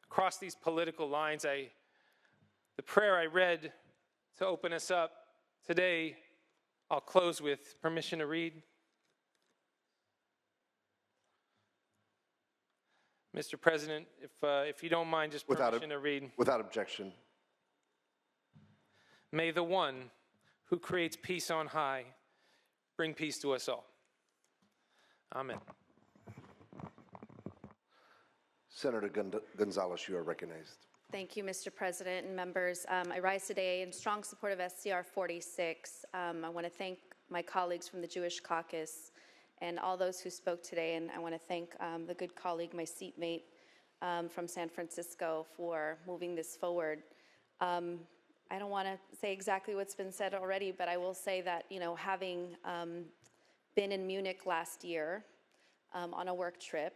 across these political lines. The prayer I read to open us up today, I'll close with permission to read. Mr. President, if you don't mind, just permission to read. Without objection. May the one who creates peace on high bring peace to us all. Amen. Senator Gonzalez, you are recognized. Thank you, Mr. President and members. I rise today in strong support of SCR 46. I want to thank my colleagues from the Jewish Caucus and all those who spoke today, and I want to thank the good colleague, my seatmate from San Francisco, for moving this forward. I don't want to say exactly what's been said already, but I will say that, you know, having been in Munich last year on a work trip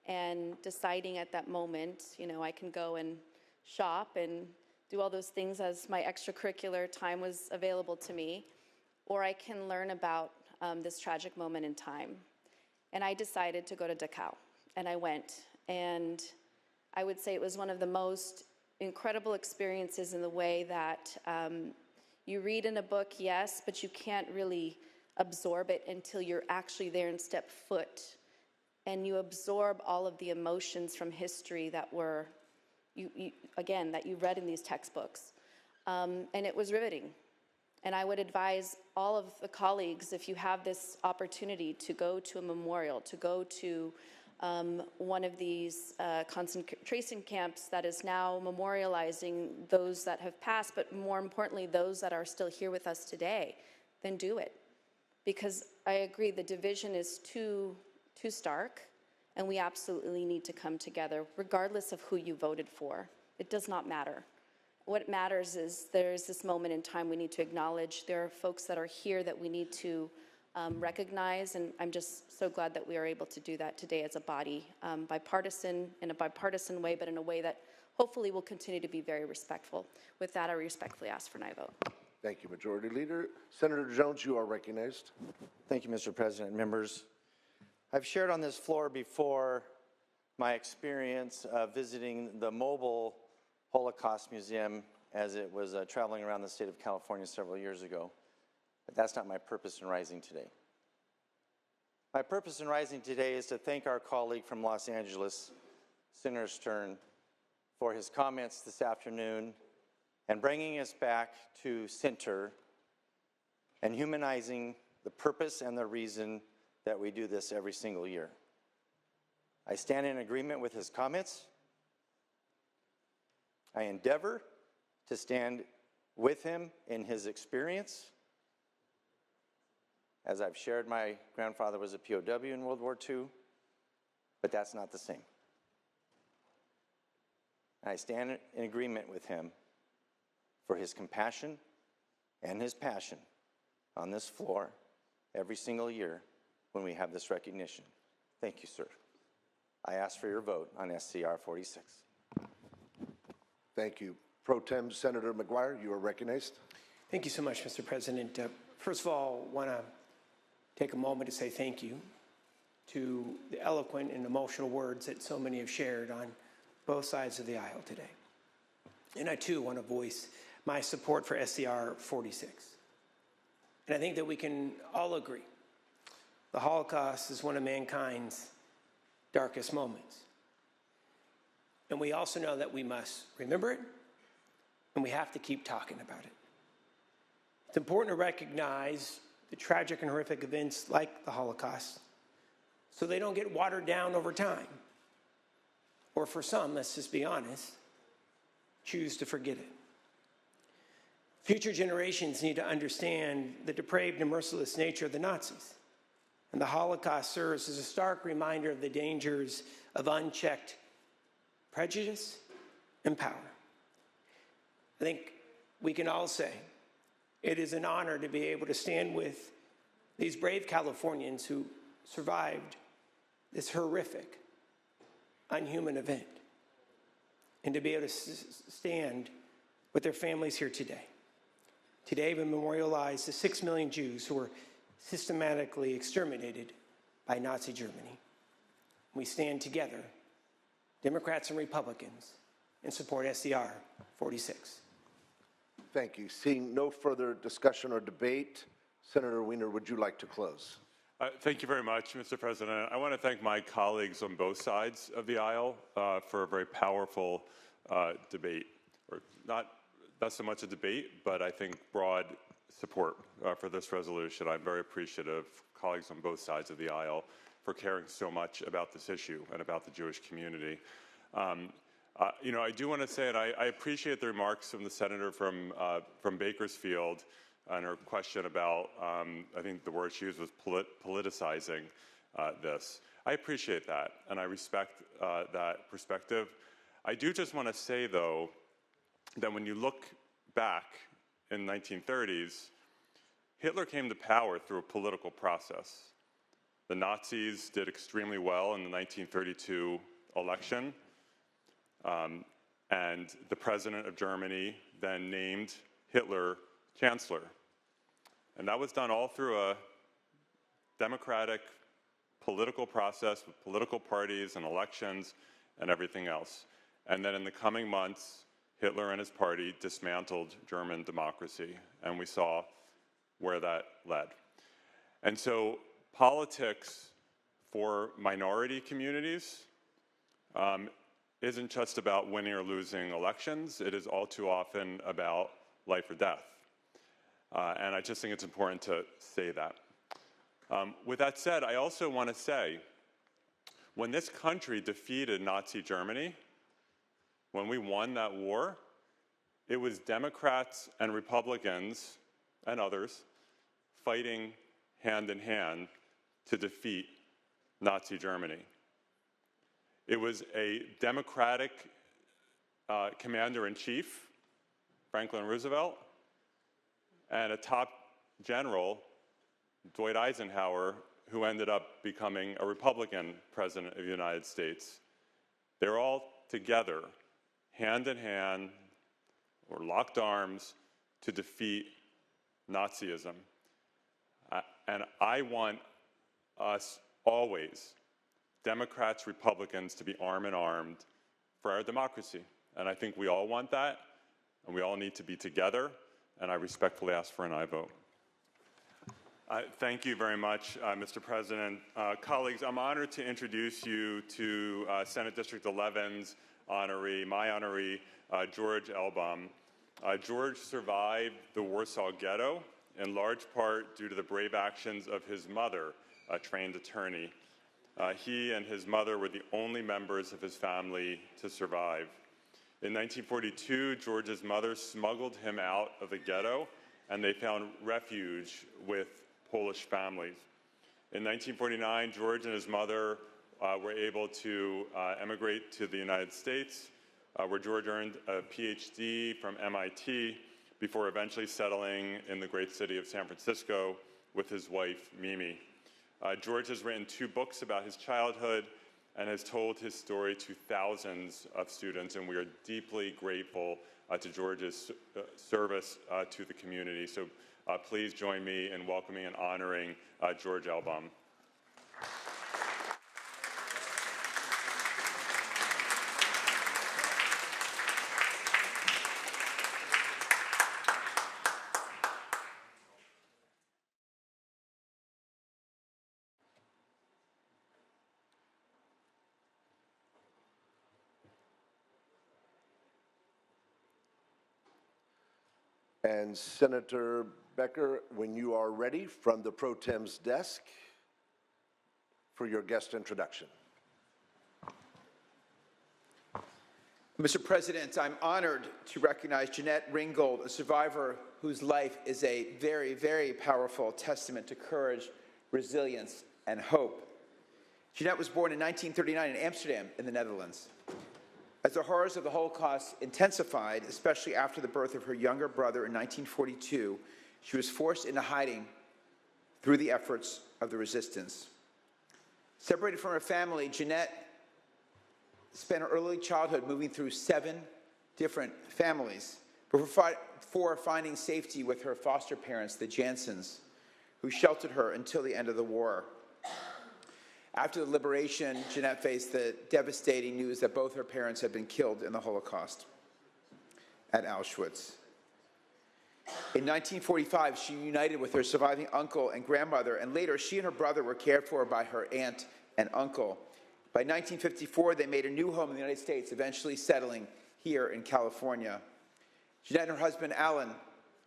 and deciding at that moment, you know, I can go and shop and do all those things as my extracurricular time was available to me, or I can learn about this tragic moment in time. And I decided to go to Dachau, and I went. And I would say it was one of the most incredible experiences in the way that you read in a book, yes, but you can't really absorb it until you're actually there and step foot. And you absorb all of the emotions from history that were, again, that you read in these textbooks. And it was riveting. And I would advise all of the colleagues, if you have this opportunity, to go to a memorial, to go to one of these concentration camps that is now memorializing those that have passed, but more importantly, those that are still here with us today, then do it. because I agree the division is too stark, and we absolutely need to come together, regardless of who you voted for. It does not matter. What matters is there's this moment in time we need to acknowledge. There are folks that are here that we need to recognize, and I'm just so glad that we are able to do that today as a body, bipartisan, in a bipartisan way, but in a way that hopefully will continue to be very respectful. With that, I respectfully ask for an aye vote. Thank you, Majority Leader. Senator Jones, you are recognized. Thank you, Mr. President and members. I've shared on this floor before my experience visiting the mobile Holocaust Museum as it was traveling around the state of California several years ago. But that's not my purpose in rising today. My purpose in rising today is to thank our colleague from Los Angeles, Senator Stern, for his comments this afternoon and bringing us back to center and humanizing the purpose and the reason that we do this every single year. I stand in agreement with his comments. I endeavor to stand with him in his experience. As I've shared, my grandfather was a POW in World War II, but that's not the same. I stand in agreement with him for his compassion and his passion on this floor every single year when we have this recognition. Thank you, sir. I ask for your vote on SCR 46. Thank you. Pro Tem Senator McGuire, you are recognized. Thank you so much, Mr. President. First of all, I want to take a moment to say thank you to the eloquent and emotional words that so many have shared on both sides of the aisle today. And I, too, want to voice my support for SCR 46. And I think that we can all agree the Holocaust is one of mankind's darkest moments. And we also know that we must remember it, and we have to keep talking about it. It's important to recognize the tragic and horrific events like the Holocaust so they don't get watered down over time. Or for some, let's just be honest, choose to forget it. Future generations need to understand the depraved and merciless nature of the Nazis. And the Holocaust serves as a stark reminder of the dangers of unchecked prejudice and power. I think we can all say it is an honor to be able to stand with these brave Californians who survived this horrific, unhuman event, and to be able to stand with their families here today. Today, we memorialize the 6 million Jews who were systematically exterminated by Nazi Germany. We stand together, Democrats and Republicans, and support SCR 46. Thank you. Seeing no further discussion or debate, Senator Wiener, would you like to close? Thank you very much, Mr. President. I want to thank my colleagues on both sides of the aisle for a very powerful debate, or not so much a debate, but I think broad support for this resolution. I'm very appreciative, colleagues on both sides of the aisle, for caring so much about this issue and about the Jewish community. I do want to say, and I appreciate the remarks from the senator from Bakersfield and her question about, I think the word she used was politicizing this. I appreciate that, and I respect that perspective. I do just want to say, though, that when you look back in the 1930s, Hitler came to power through a political process. The Nazis did extremely well in the 1932 election, and the president of Germany then named Hitler chancellor. And that was done all through a democratic political process with political parties and elections and everything else. And then in the coming months, Hitler and his party dismantled German democracy, and we saw where that led. And so politics for minority communities isn't just about winning or losing elections. It is all too often about life or death. And I just think it's important to say that. With that said, I also want to say, when this country defeated Nazi Germany, when we won that war, it was Democrats and Republicans and others fighting hand in hand to defeat Nazi Germany. It was a Democratic commander-in-chief, Franklin Roosevelt, and a top general, Dwight Eisenhower, who ended up becoming a Republican president of the United States. They're all together, hand in hand, or locked arms, to defeat Nazism. And I want us always, Democrats, Republicans, to be arm in arm for our democracy. And I think we all want that, and we all need to be together, and I respectfully ask for an aye vote. Thank you very much, Mr. President. Colleagues, I'm honored to introduce you to Senate District 11's honoree, my honoree, George Elbaum. George survived the Warsaw Ghetto, in large part due to the brave actions of his mother, a trained attorney. He and his mother were the only members of his family to survive. In 1942, George's mother smuggled him out of the ghetto, and they found refuge with Polish families. In 1949, George and his mother were able to emigrate to the United States, where George earned a PhD from MIT before eventually settling in the great city of San Francisco with his wife, Mimi. George has written 2 books about his childhood and has told his story to thousands of students, and we are deeply grateful to George's service to the community. So please join me in welcoming and honoring George Elbaum. And Senator Becker, when you are ready, from the Pro Tem's desk for your guest introduction. Mr. President, I'm honored to recognize Jeanette Ringgold, a survivor whose life is a very, very powerful testament to courage, resilience, and hope. Jeanette was born in 1939 in Amsterdam in the Netherlands. As the horrors of the Holocaust intensified, especially after the birth of her younger brother in 1942, she was forced into hiding through the efforts of the resistance. Separated from her family, Jeanette spent her early childhood moving through 7 different families before finding safety with her foster parents, the Jansons, who sheltered her until the end of the war. After the liberation, Jeanette faced the devastating news that both her parents had been killed in the Holocaust at Auschwitz. In 1945, she united with her surviving uncle and grandmother, and later she and her brother were cared for by her aunt and uncle. By 1954, they made a new home in the United States, eventually settling here in California. Jeanette and her husband, Alan,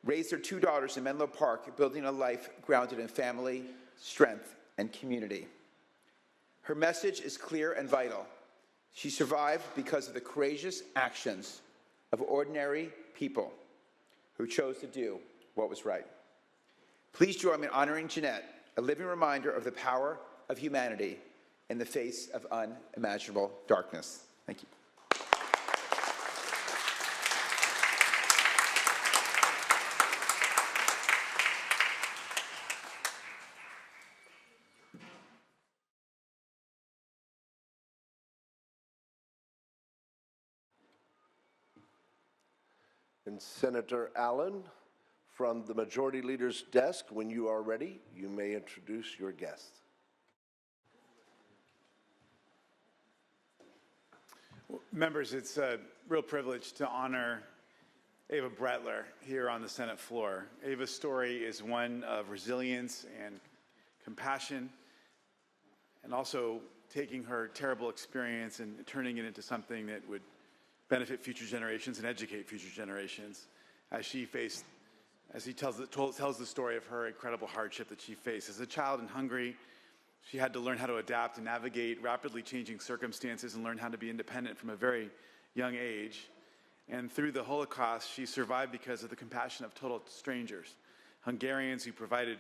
raised their 2 daughters in Menlo Park, building a life grounded in family, strength, and community. Her message is clear and vital. She survived because of the courageous actions of ordinary people who chose to do what was right. Please join me in honoring Jeanette, a living reminder of the power of humanity in the face of unimaginable darkness. Thank you. And Senator Allen, from the Majority Leader's desk, when you are ready, you may introduce your guest. Members, it's a real privilege to honor Ava Bretler here on the Senate floor. Ava's story is one of resilience and compassion, and also taking her terrible experience and turning it into something that would benefit future generations and educate future generations as she tells the story of her incredible hardship that she faced. As a child in Hungary, she had to learn how to adapt and navigate rapidly changing circumstances and learn how to be independent from a very young age. And through the Holocaust, she survived because of the compassion of total strangers, Hungarians who provided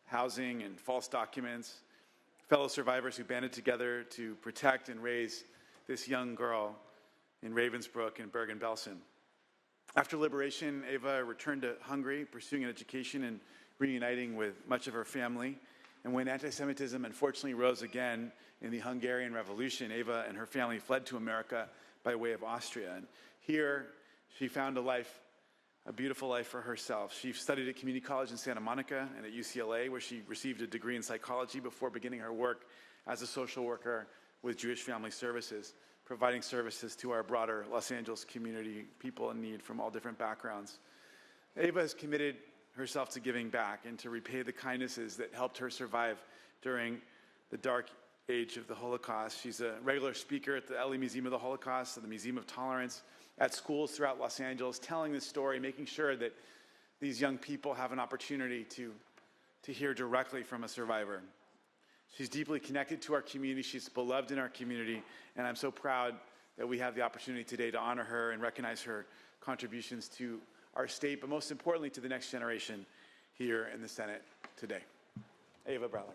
housing and false documents, fellow survivors who banded together to protect and raise this young girl in Ravensbrück and Bergen-Belsen. After liberation, Eva returned to Hungary, pursuing an education and reuniting with much of her family. And when anti-Semitism unfortunately rose again in the Hungarian Revolution, Eva and her family fled to America by way of Austria. And here, she found a beautiful life for herself. She studied at community college in Santa Monica and at UCLA, where she received a degree in psychology before beginning her work as a social worker with Jewish Family Services, providing services to our broader Los Angeles community, people in need from all different backgrounds. Eva has committed herself to giving back and to repay the kindnesses that helped her survive during the dark age of the Holocaust. She's a regular speaker at the LA Museum of the Holocaust, and the Museum of Tolerance, at schools throughout Los Angeles, telling this story, making sure that these young people have an opportunity to hear directly from a survivor. She's deeply connected to our community. She's beloved in our community, and I'm so proud that we have the opportunity today to honor her and recognize her contributions to our state, but most importantly to the next generation here in the Senate today. Eva Browler.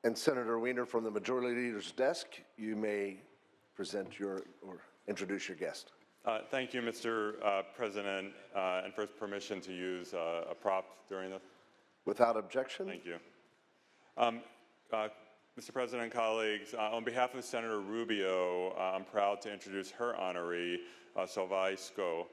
And Senator Wiener, from the Majority Leader's desk, you may present or introduce your guest. Thank you, Mr. President, and for permission to use a prop during the... Without objection. Thank you. Mr. President, colleagues, on behalf of Senator Rubio, I'm proud to introduce her honoree, Solvay Sko.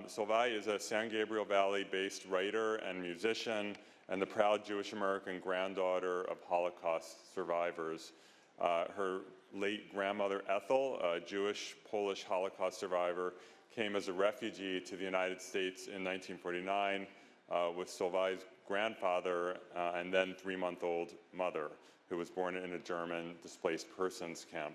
Solvay is a San Gabriel Valley-based writer and musician, and the proud Jewish American granddaughter of Holocaust survivors. Her late grandmother Ethel, a Jewish Polish Holocaust survivor, came as a refugee to the United States in 1949 with Solvay's grandfather and then 3-month-old mother, who was born in a German displaced persons camp.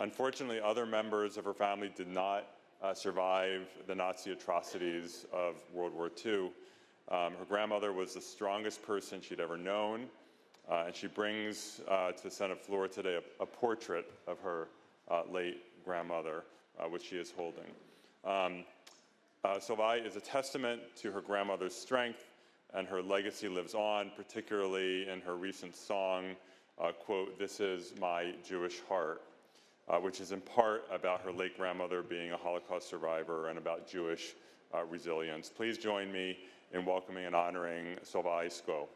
Unfortunately, other members of her family did not survive the Nazi atrocities of World War II. Her grandmother was the strongest person she'd ever known, and she brings to the Senate floor today a portrait of her late grandmother, which she is holding. Solvay is a testament to her grandmother's strength, and her legacy lives on, particularly in her recent song, quote, "This is my Jewish heart," which is in part about her late grandmother being a Holocaust survivor and about Jewish resilience. Please join me in welcoming and honoring Solvay Sko.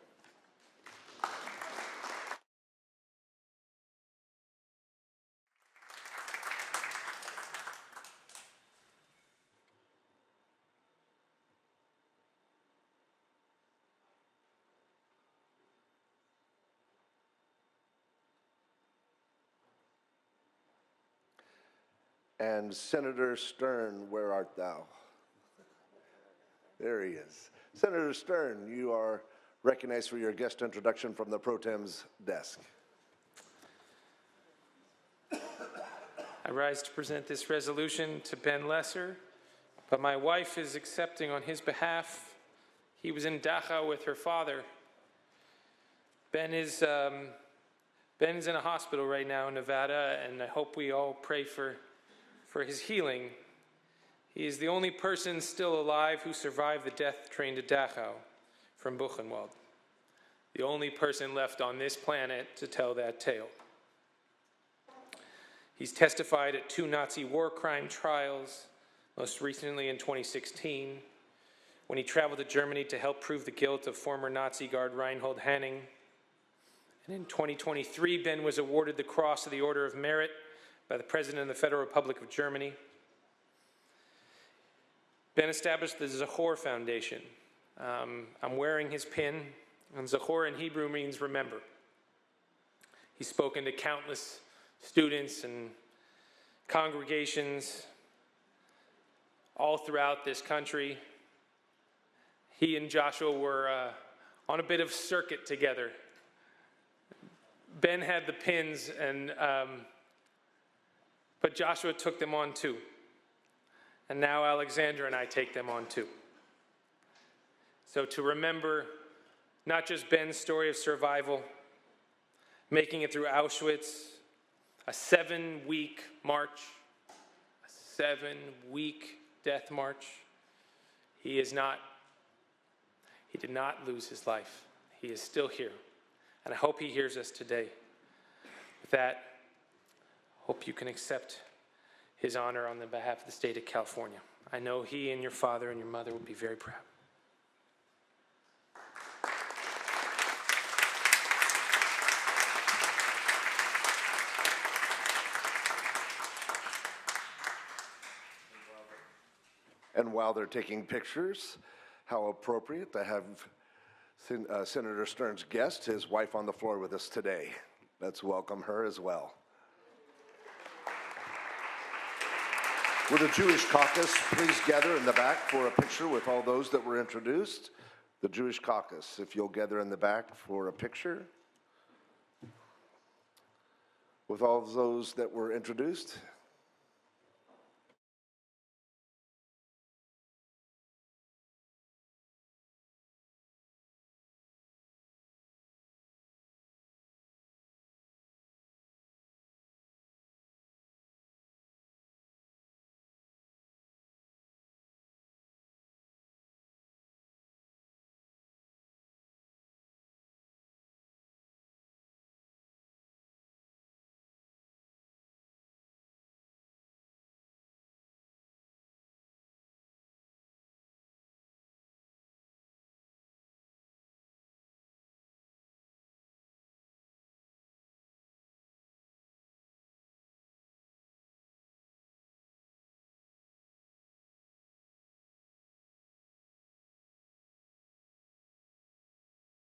And Senator Stern, where art thou? There he is. Senator Stern, you are recognized for your guest introduction from the Pro Tem's desk. I rise to present this resolution to Ben Lesser, but my wife is accepting on his behalf. He was in Dachau with her father. Ben is in a hospital right now in Nevada, and I hope we all pray for his healing. He is the only person still alive who survived the death train to Dachau from Buchenwald. The only person left on this planet to tell that tale. He's testified at 2 Nazi war crime trials, most recently in 2016, when he traveled to Germany to help prove the guilt of former Nazi guard Reinhold Hanning. And in 2023, Ben was awarded the Cross of the Order of Merit by the President of the Federal Republic of Germany. Ben established the Zachor Foundation. I'm wearing his pin, and Zachor in Hebrew means remember. He's spoken to countless students and congregations all throughout this country. He and Joshua were on a bit of circuit together. Ben had the pins, but Joshua took them on too. And now Alexandra and I take them on too. So to remember not just Ben's story of survival, making it through Auschwitz, a 7-week march, a 7-week death march. He did not lose his life. He is still here. And I hope he hears us today. With that, I hope you can accept his honor on the behalf of the state of California. I know he and your father and your mother will be very proud. And while they're taking pictures, how appropriate to have Senator Stern's guest, his wife, on the floor with us today. Let's welcome her as well. Will the Jewish Caucus please gather in the back for a picture with all those that were introduced? The Jewish Caucus, if you'll gather in the back for a picture with all those that were introduced.